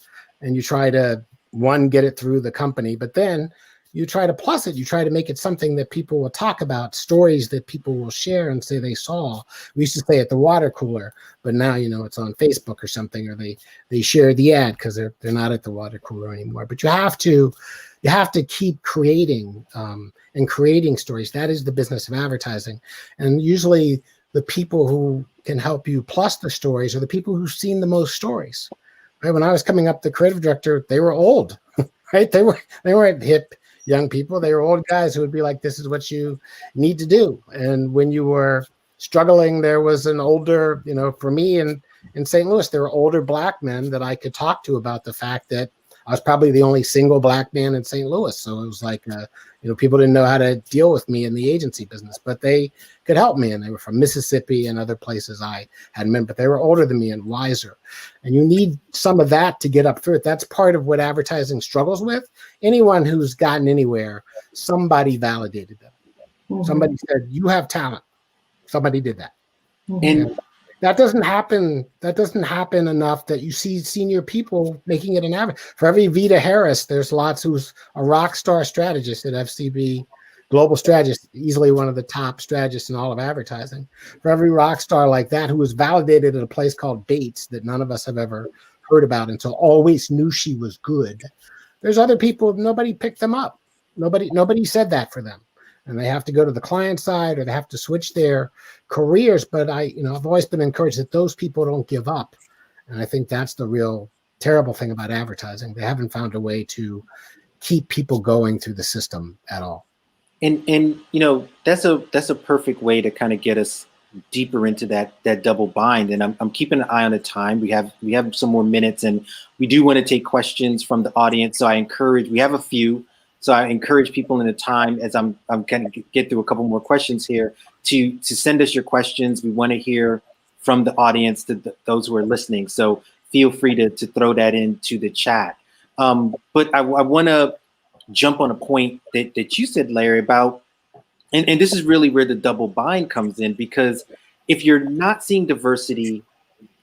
and you try to, one, get it through the company, but then you try to plus it. You try to make it something that people will talk about, stories that people will share and say they saw. We used to say at the water cooler, but now, it's on Facebook or something, or they share the ad because they're not at the water cooler anymore. But you have to keep creating and creating stories. That is the business of advertising. And usually the people who can help you plus the stories are the people who've seen the most stories. Right? When I was coming up, the creative director, they were old, right? They weren't hip young people. They were old guys who would be like, this is what you need to do. And when you were struggling, there was an older, for me in St. Louis, there were older black men that I could talk to about the fact that I was probably the only single black man in St. Louis. So it was like, People didn't know how to deal with me in the agency business, but they could help me. And they were from Mississippi and other places I hadn't been, but they were older than me and wiser. And you need some of that to get up through it. That's part of what advertising struggles with. Anyone who's gotten anywhere, somebody validated them. Mm-hmm. Somebody said, you have talent. Somebody did that. Mm-hmm. And that doesn't happen. That doesn't happen enough that you see senior people making it an average. For every Vita Harris, there's lots who's a rock star strategist at FCB, global strategist, easily one of the top strategists in all of advertising. For every rock star like that who was validated at a place called Bates that none of us have ever heard about until always knew she was good, there's other people, nobody picked them up. Nobody said that for them. And they have to go to the client side or they have to switch their careers. But I've always been encouraged that those people don't give up. And I think that's the real terrible thing about advertising. They haven't found a way to keep people going through the system at all. And that's a perfect way to kind of get us deeper into that double bind. And I'm keeping an eye on the time. We have some more minutes, and we do want to take questions from the audience. So we have a few. So I encourage people in the time, as I'm kind of get through a couple more questions here, to send us your questions. We want to hear from the audience, those who are listening. So feel free to throw that into the chat. But I want to jump on a point that you said, Larry, about, and this is really where the double bind comes in, because if you're not seeing diversity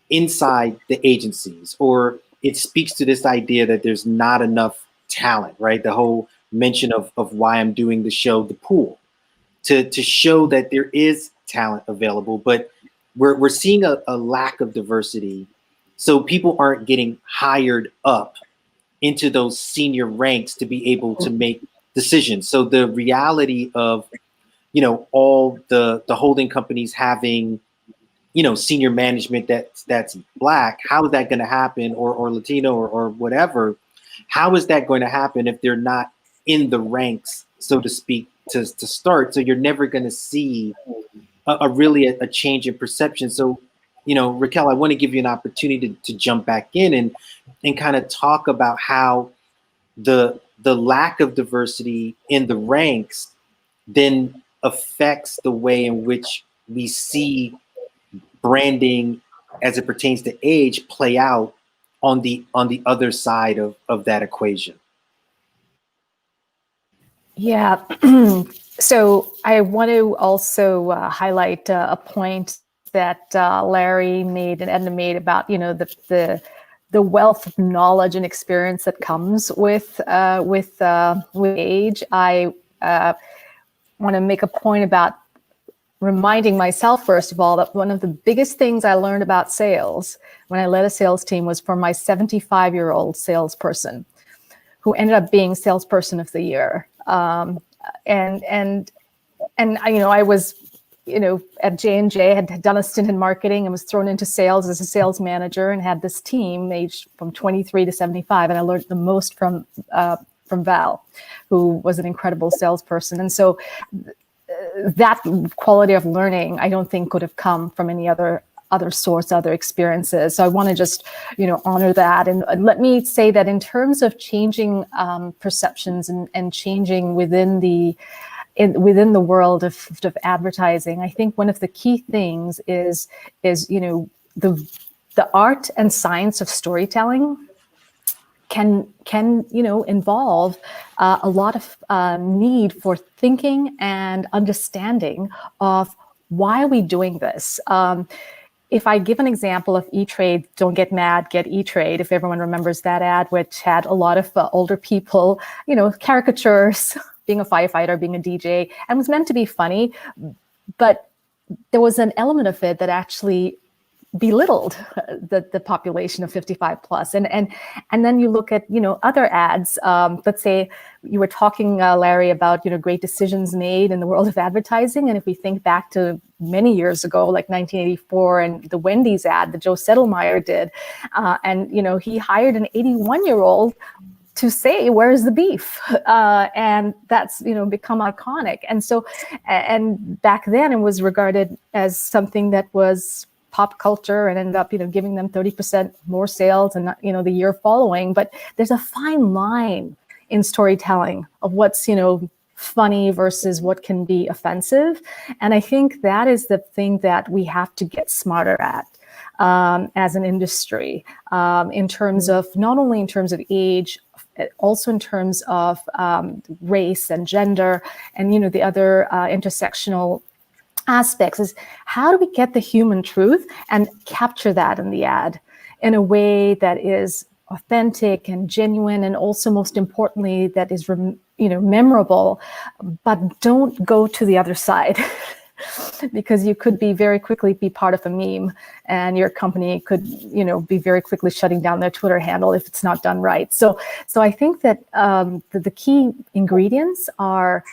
inside the agencies, or it speaks to this idea that there's not enough talent, right? The whole mention of why I'm doing the show, The Pool, to show that there is talent available, but we're seeing a lack of diversity. So people aren't getting hired up into those senior ranks to be able to make decisions. So the reality of, all the holding companies having, senior management that's Black, how is that going to happen, or Latino or whatever? How is that going to happen if they're not in the ranks, so to speak, to start? So you're never going to see a change in perception. So, Raquelle, I want to give you an opportunity to jump back in and kind of talk about how the lack of diversity in the ranks then affects the way in which we see branding as it pertains to age play out on the other side of that equation. Yeah. So I want to also highlight a point that Larry made and Edna made about, the wealth of knowledge and experience that comes with age. I want to make a point about reminding myself, first of all, that one of the biggest things I learned about sales when I led a sales team was from my 75-year-old salesperson, who ended up being salesperson of the year. And I was, at J&J, had done a stint in marketing and was thrown into sales as a sales manager and had this team aged from 23 to 75. And I learned the most from Val, who was an incredible salesperson. And so that quality of learning, I don't think could have come from any other source, other experiences. So I want to just, honor that. And let me say that in terms of changing perceptions and changing within the world of advertising, I think one of the key things is the art and science of storytelling can involve a lot of need for thinking and understanding of why are we doing this. If I give an example of E-Trade, don't get mad, get E-Trade, if everyone remembers that ad, which had a lot of older people, caricatures, being a firefighter, being a DJ, and was meant to be funny, but there was an element of it that actually belittled the population of 55 plus. And then you look at, other ads. Let's say you were talking, Larry, about, great decisions made in the world of advertising. And if we think back to many years ago, like 1984, and the Wendy's ad that Joe Settlemeyer did, and, he hired an 81-year-old to say, where's the beef? And that's, become iconic. And so, and back then it was regarded as something that was pop culture and ended up, giving them 30% more sales and, the year following. But there's a fine line in storytelling of what's, funny versus what can be offensive. And I think that is the thing that we have to get smarter at as an industry, in terms of not only in terms of age, also in terms of race and gender and, you know, the other intersectional aspects. Is how do we get the human truth and capture that in the ad in a way that is authentic and genuine, and also most importantly that is memorable, but don't go to the other side. Because you could be very quickly be part of a meme, and your company could, you know, be very quickly shutting down their Twitter handle if it's not done right. So I think that the key ingredients are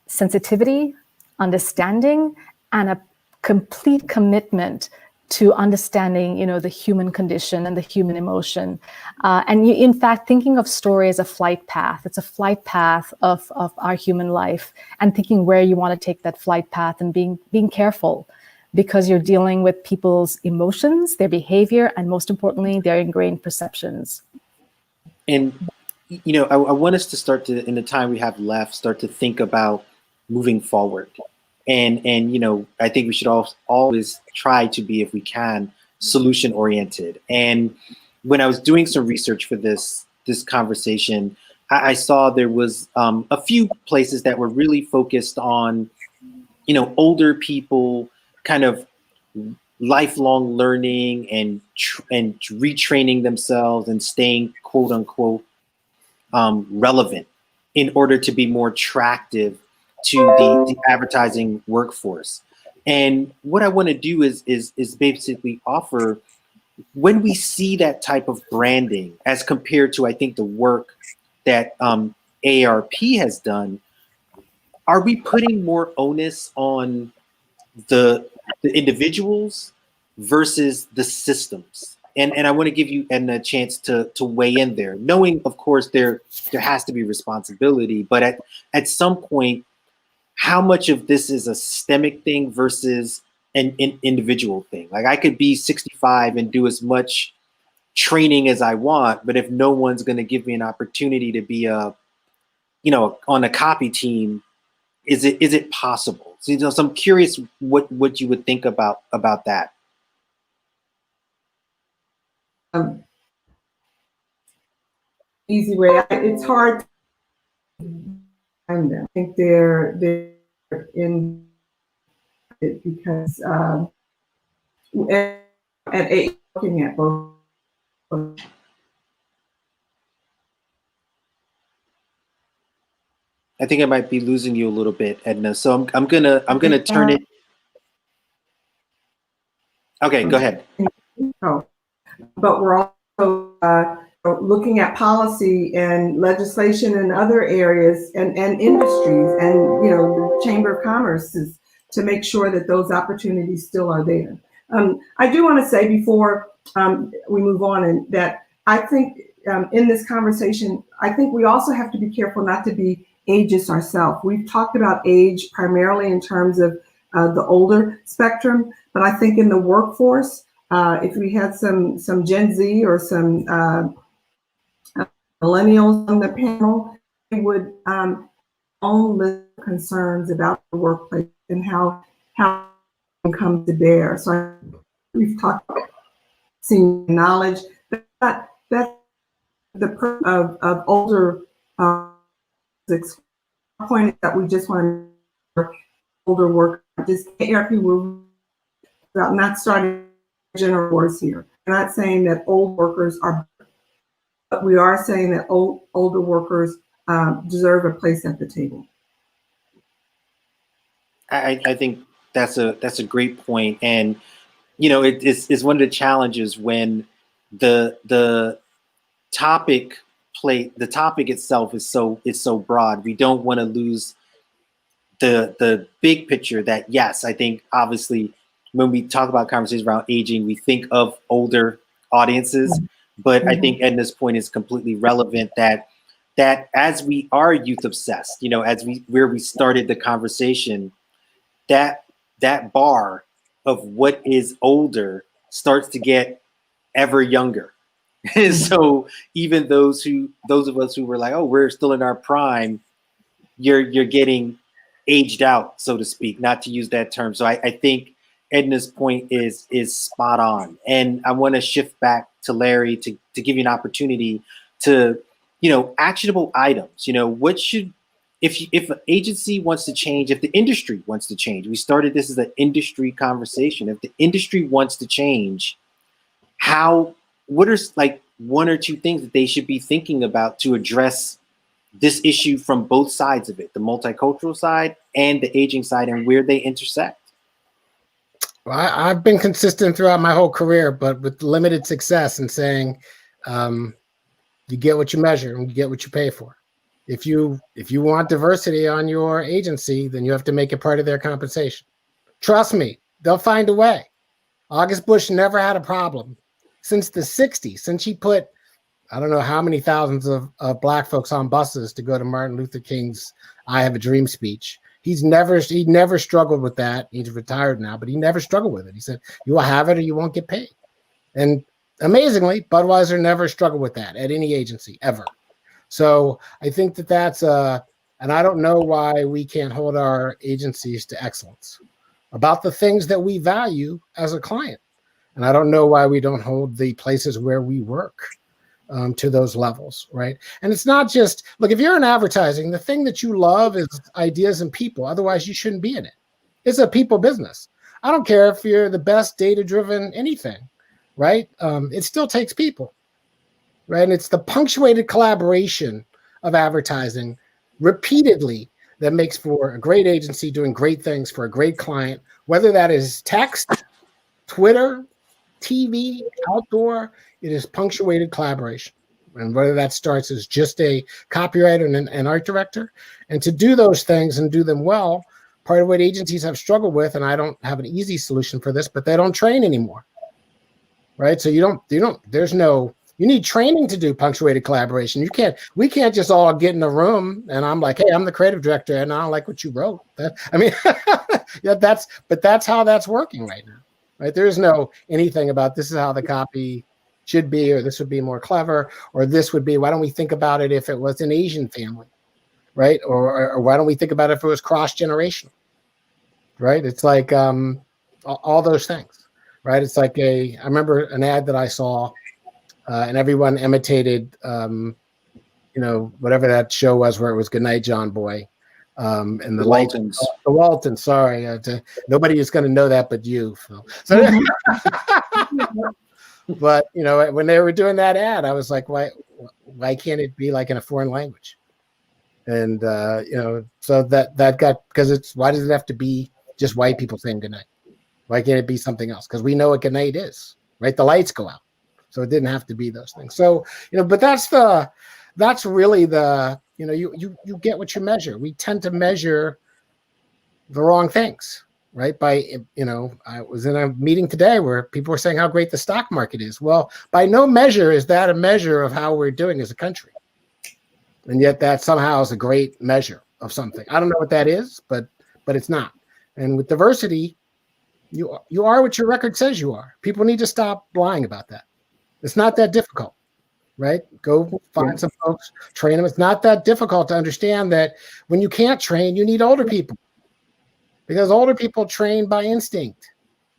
sensitivity, understanding, and a complete commitment to understanding, you know, the human condition and the human emotion. And you, in fact, thinking of story as a flight path. It's a flight path of our human life, and thinking where you want to take that flight path, and being careful, because you're dealing with people's emotions, their behavior, and most importantly, their ingrained perceptions. And, you know, I want us to start to, in the time we have left, start to think about moving forward. And you know, I think we should always try to be, if we can, solution oriented. And when I was doing some research for this conversation, I saw there was a few places that were really focused on, you know, older people kind of lifelong learning and retraining themselves and staying quote unquote relevant in order to be more attractive to the advertising workforce. And what I want to do is basically offer, when we see that type of branding as compared to, I think, the work that AARP has done, are we putting more onus on the individuals versus the systems? And I want to give you Edna a chance to weigh in there, knowing, of course, there has to be responsibility, but at some point, how much of this is a systemic thing versus an individual thing? Like, I could be 65 and do as much training as I want, but if no one's going to give me an opportunity to be on a copy team, is it possible? So, you know, so I'm curious what you would think about that. Easy way. It's hard. I think they're in it because at looking at both. I think I might be losing you a little bit, Edna. So I'm gonna turn it. Okay, go ahead. Oh, but we're also looking at policy and legislation in other areas and industries, and, you know, the Chamber of Commerce is to make sure that those opportunities still are there. I do want to say before we move on, and that I think in this conversation, I think we also have to be careful not to be ageist ourselves. We've talked about age primarily in terms of the older spectrum, but I think in the workforce, if we had some Gen Z or some millennials on the panel, they would own list concerns about the workplace and how it comes to bear. So we've talked about seeing knowledge, that the of older point that we just want to older work. Just AARP, we're about not starting general wars here. We're not saying that old workers are, but we are saying that older workers deserve a place at the table. I think that's a great point, and you know, it's one of the challenges when the topic itself is so broad. We don't want to lose the big picture that, yes, I think obviously when we talk about conversations around aging, we think of older audiences, but I think Edna's point is completely relevant that as we are youth obsessed, you know, where we started the conversation, that bar of what is older starts to get ever younger. And so even those of us who were like, oh, we're still in our prime, you're getting aged out, so to speak, not to use that term. So I think Edna's point is spot on. And I want to shift back to Larry to give you an opportunity to, actionable items. What should, if an agency wants to change, if the industry wants to change, we started this as an industry conversation. If the industry wants to change, what are like one or two things that they should be thinking about to address this issue from both sides of it, the multicultural side and the aging side, and where they intersect? Well, I've been consistent throughout my whole career, but with limited success in saying, you get what you measure and you get what you pay for. If you want diversity on your agency, then you have to make it part of their compensation. Trust me, they'll find a way. August Bush never had a problem since the 60s, since he put, I don't know how many thousands of Black folks on buses to go to Martin Luther King's I Have a Dream speech. He never struggled with that. He's retired now, but he never struggled with it. He said, you will have it or you won't get paid. And amazingly, Budweiser never struggled with that at any agency ever. So I think that's and I don't know why we can't hold our agencies to excellence about the things that we value as a client. And I don't know why we don't hold the places where we work to those levels, right? And it's not just, look, if you're in advertising, the thing that you love is ideas and people. Otherwise, you shouldn't be in it. It's a people business. I don't care if you're the best data-driven anything, right? It still takes people, right? And it's the punctuated collaboration of advertising repeatedly that makes for a great agency doing great things for a great client, whether that is text, Twitter, TV, outdoor. It is punctuated collaboration. And whether that starts as just a copywriter and an art director. And to do those things and do them well, part of what agencies have struggled with, and I don't have an easy solution for this, but they don't train anymore, right? So you need training to do punctuated collaboration. We can't just all get in a room and I'm like, hey, I'm the creative director and I don't like what you wrote. Yeah, that's how that's working right now, right? There is no anything about this is how the copy should be, or this would be more clever, or this would be, why don't we think about it if it was an Asian family, right? Or why don't we think about it if it was cross-generational, right? It's like all those things, right? It's like I remember an ad that I saw and everyone imitated, whatever that show was where it was Goodnight John Boy. And the Waltons. The Waltons, sorry. Nobody is going to know that but you, Phil. So, but, when they were doing that ad, I was like, why can't it be like in a foreign language? And, so that got, because why does it have to be just white people saying goodnight? Why can't it be something else? Because we know what goodnight is, right? The lights go out. So it didn't have to be those things. So, but that's really the, you get what you measure. We tend to measure the wrong things, right? I was in a meeting today where people were saying how great the stock market is. Well, by no measure is that a measure of how we're doing as a country. And yet that somehow is a great measure of something. I don't know what that is, but it's not. And with diversity, you are what your record says you are. People need to stop lying about that. It's not that difficult, right? Go find some folks, train them. It's not that difficult to understand that when you can't train, you need older people. Because older people train by instinct,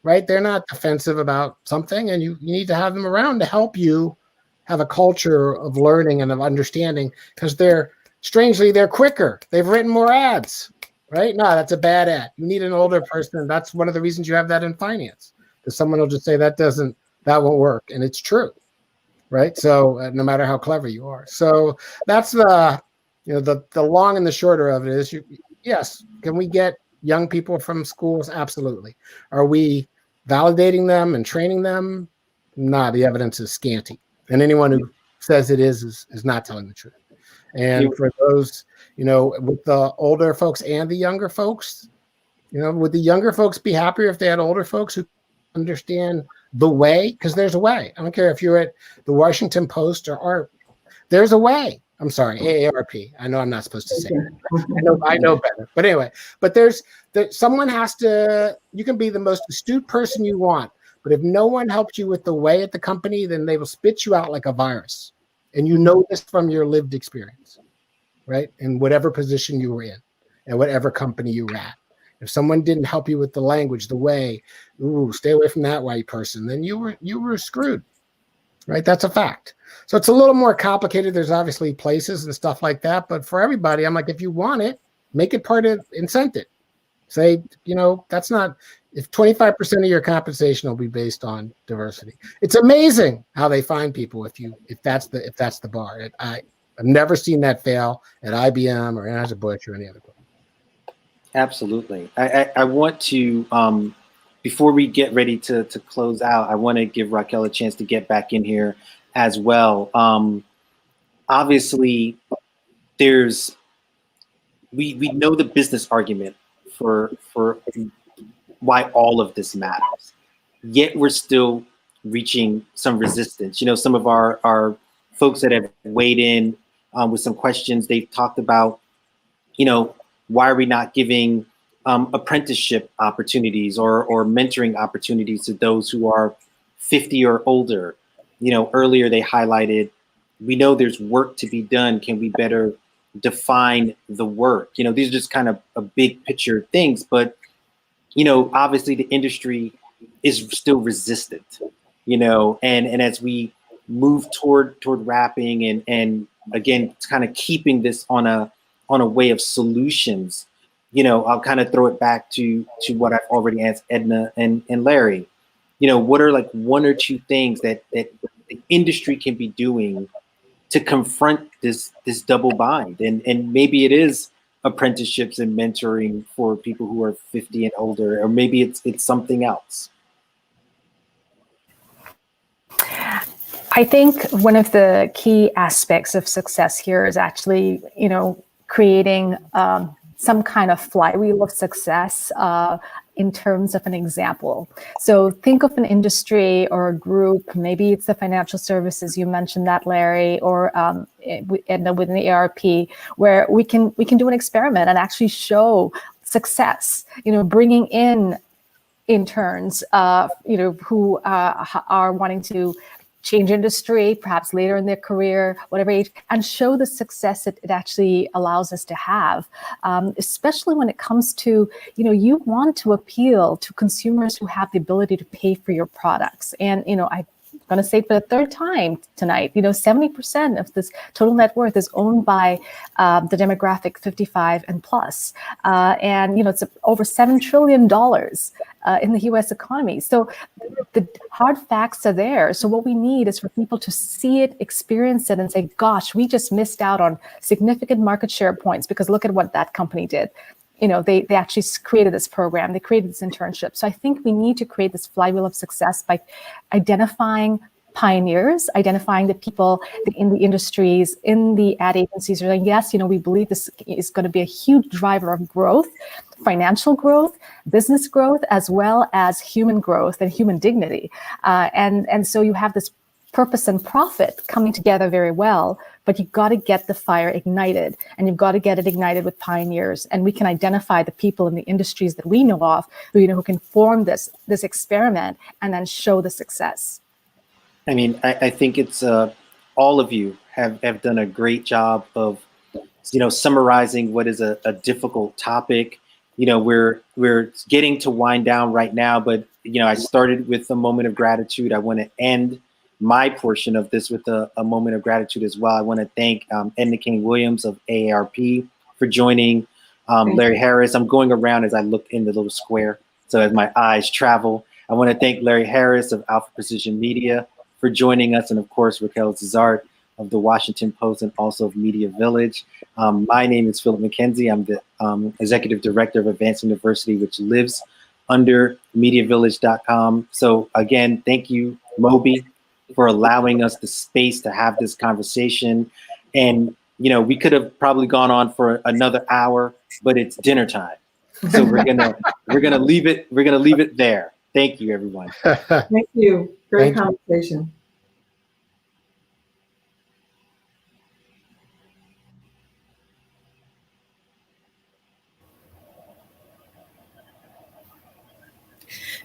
right? They're not defensive about something, and you need to have them around to help you have a culture of learning and of understanding, because they're quicker. They've written more ads, right? No, that's a bad ad. You need an older person. That's one of the reasons you have that in finance, because someone will just say that won't work. And it's true, right? So no matter how clever you are. So that's the long and the shorter of it is, yes, can we get young people from schools? Absolutely. Are we validating them and training them? Nah, the evidence is scanty. And anyone who says it is not telling the truth. And for those, with the older folks and the younger folks, would the younger folks be happier if they had older folks who understand the way? Because there's a way. I don't care if you're at the Washington Post or AARP. There's a way. I'm sorry, AARP. I know I'm not supposed to say that. I know better. But anyway, someone has to, you can be the most astute person you want, but if no one helps you with the way at the company, then they will spit you out like a virus. And you know this from your lived experience. right? In whatever position you were in and whatever company you were at. If someone didn't help you with the language, the way, ooh, stay away from that white person, then you were screwed, right? That's a fact. So it's a little more complicated. There's obviously places and stuff like that, but for everybody, I'm like, if you want it, make it part of incentive. Say, that's not, if 25% of your compensation will be based on diversity. It's amazing how they find people if that's the bar. I've never seen that fail at IBM or Anheuser-Busch or any other place. Absolutely. I want to, before we get ready to close out, I want to give Raquelle a chance to get back in here as well. Obviously, we know the business argument for why all of this matters, yet we're still reaching some resistance. Some of our folks that have weighed in with some questions, they've talked about, why are we not giving apprenticeship opportunities or mentoring opportunities to those who are 50 or older? Earlier they highlighted, we know there's work to be done. Can we better define the work? These are just kind of a big picture things, but, obviously the industry is still resistant, and as we move toward wrapping and again, kind of keeping this on a way of solutions, I'll kind of throw it back to what I've already asked Edna and Larry. What are like one or two things that the industry can be doing to confront this double bind? And maybe it is apprenticeships and mentoring for people who are 50 and older, or maybe it's something else. I think one of the key aspects of success here is actually, creating some kind of flywheel of success in terms of an example. So think of an industry or a group, maybe it's the financial services, you mentioned that, Larry, or within the AARP, where we can do an experiment and actually show success, bringing in interns, who are wanting to change industry, perhaps later in their career, whatever age, and show the success it actually allows us to have, especially when it comes to, you want to appeal to consumers who have the ability to pay for your products. And, I'm going to say it for the third time tonight, 70% of this total net worth is owned by the demographic 55 and plus. And, it's over $7 trillion in the US economy. So the hard facts are there. So what we need is for people to see it, experience it, and say, gosh, we just missed out on significant market share points because look at what that company did. They actually created this program, they created this internship. So I think we need to create this flywheel of success by identifying pioneers, identifying the people in the industries, in the ad agencies are saying, yes, we believe this is going to be a huge driver of growth, financial growth, business growth, as well as human growth and human dignity. And so you have this purpose and profit coming together very well, but you've got to get the fire ignited, and you've got to get it ignited with pioneers. And we can identify the people in the industries that we know of who can form this experiment and then show the success. I mean, I think it's all of you have done a great job of, summarizing what is a difficult topic. We're getting to wind down right now, but, I started with a moment of gratitude. I want to end my portion of this with a moment of gratitude as well. I want to thank Edna Kane-Williams of AARP for joining, Larry Harris. I'm going around as I look in the little square, so as my eyes travel. I want to thank Larry Harris of Alpha Precision Media for joining us, and of course, Raquelle Zuzarte of the Washington Post and also of Media Village. My name is Philip McKenzie. I'm the Executive Director of Advancing Diversity, which lives under MediaVillage.com. So again, thank you, MOBE, for allowing us the space to have this conversation. And, we could have probably gone on for another hour, but it's dinner time. So we're gonna leave it there. Thank you, everyone. Thank you. Great conversation.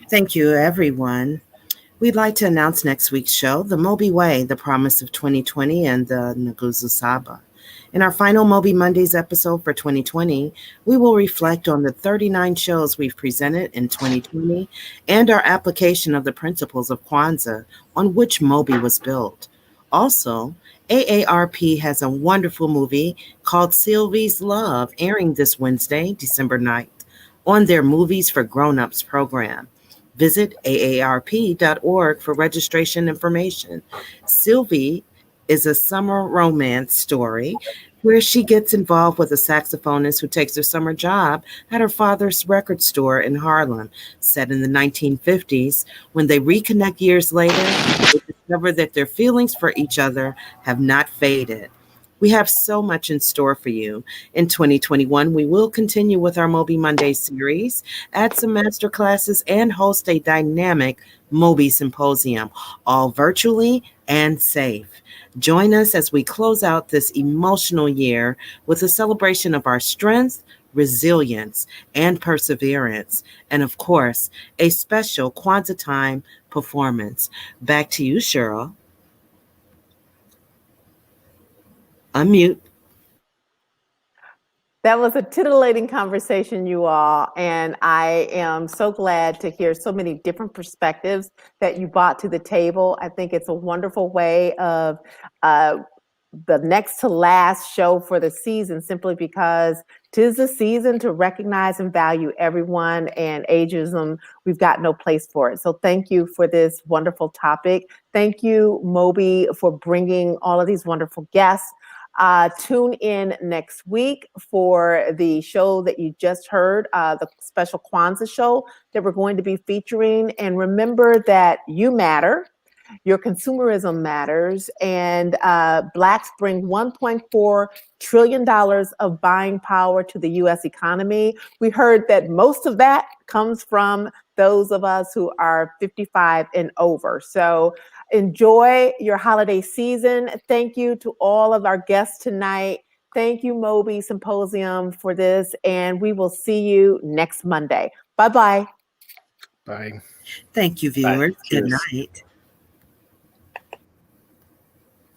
Thank you, everyone. We'd like to announce next week's show, The MOBE Way, The Promise of 2020 and the Nguzu Saba. In our final MOBE Mondays episode for 2020, we will reflect on the 39 shows we've presented in 2020 and our application of the principles of Kwanzaa on which MOBE was built. Also, AARP has a wonderful movie called Sylvie's Love airing this Wednesday, December 9th, on their Movies for Grown-Ups program. Visit aarp.org for registration information. Sylvie is a summer romance story where she gets involved with a saxophonist who takes her summer job at her father's record store in Harlem. Set in the 1950s, when they reconnect years later, they discover that their feelings for each other have not faded. We have so much in store for you. In 2021, we will continue with our MOBE Monday series, add some master classes, and host a dynamic MOBE Symposium, all virtually and safe. Join us as we close out this emotional year with a celebration of our strength, resilience, and perseverance. And of course, a special Kwanzaa time performance. Back to you, Cheryl. Unmute. That was a titillating conversation, you all, and I am so glad to hear so many different perspectives that you brought to the table. I think it's a wonderful way of the next to last show for the season, simply because 'tis the season to recognize and value everyone, and ageism, we've got no place for it. So thank you for this wonderful topic. Thank you, MOBE, for bringing all of these wonderful guests. Tune in next week for the show that you just heard, the special Kwanzaa show that we're going to be featuring. And remember that you matter, your consumerism matters, and Blacks bring $1.4 trillion of buying power to the U.S. economy. We heard that most of that comes from those of us who are 55 and over. So enjoy your holiday season. Thank you to all of our guests tonight. Thank you, MOBE Symposium, for this, and we will see you next Monday. Bye-bye. Bye. Thank you, viewers. Bye. Good Cheers. night.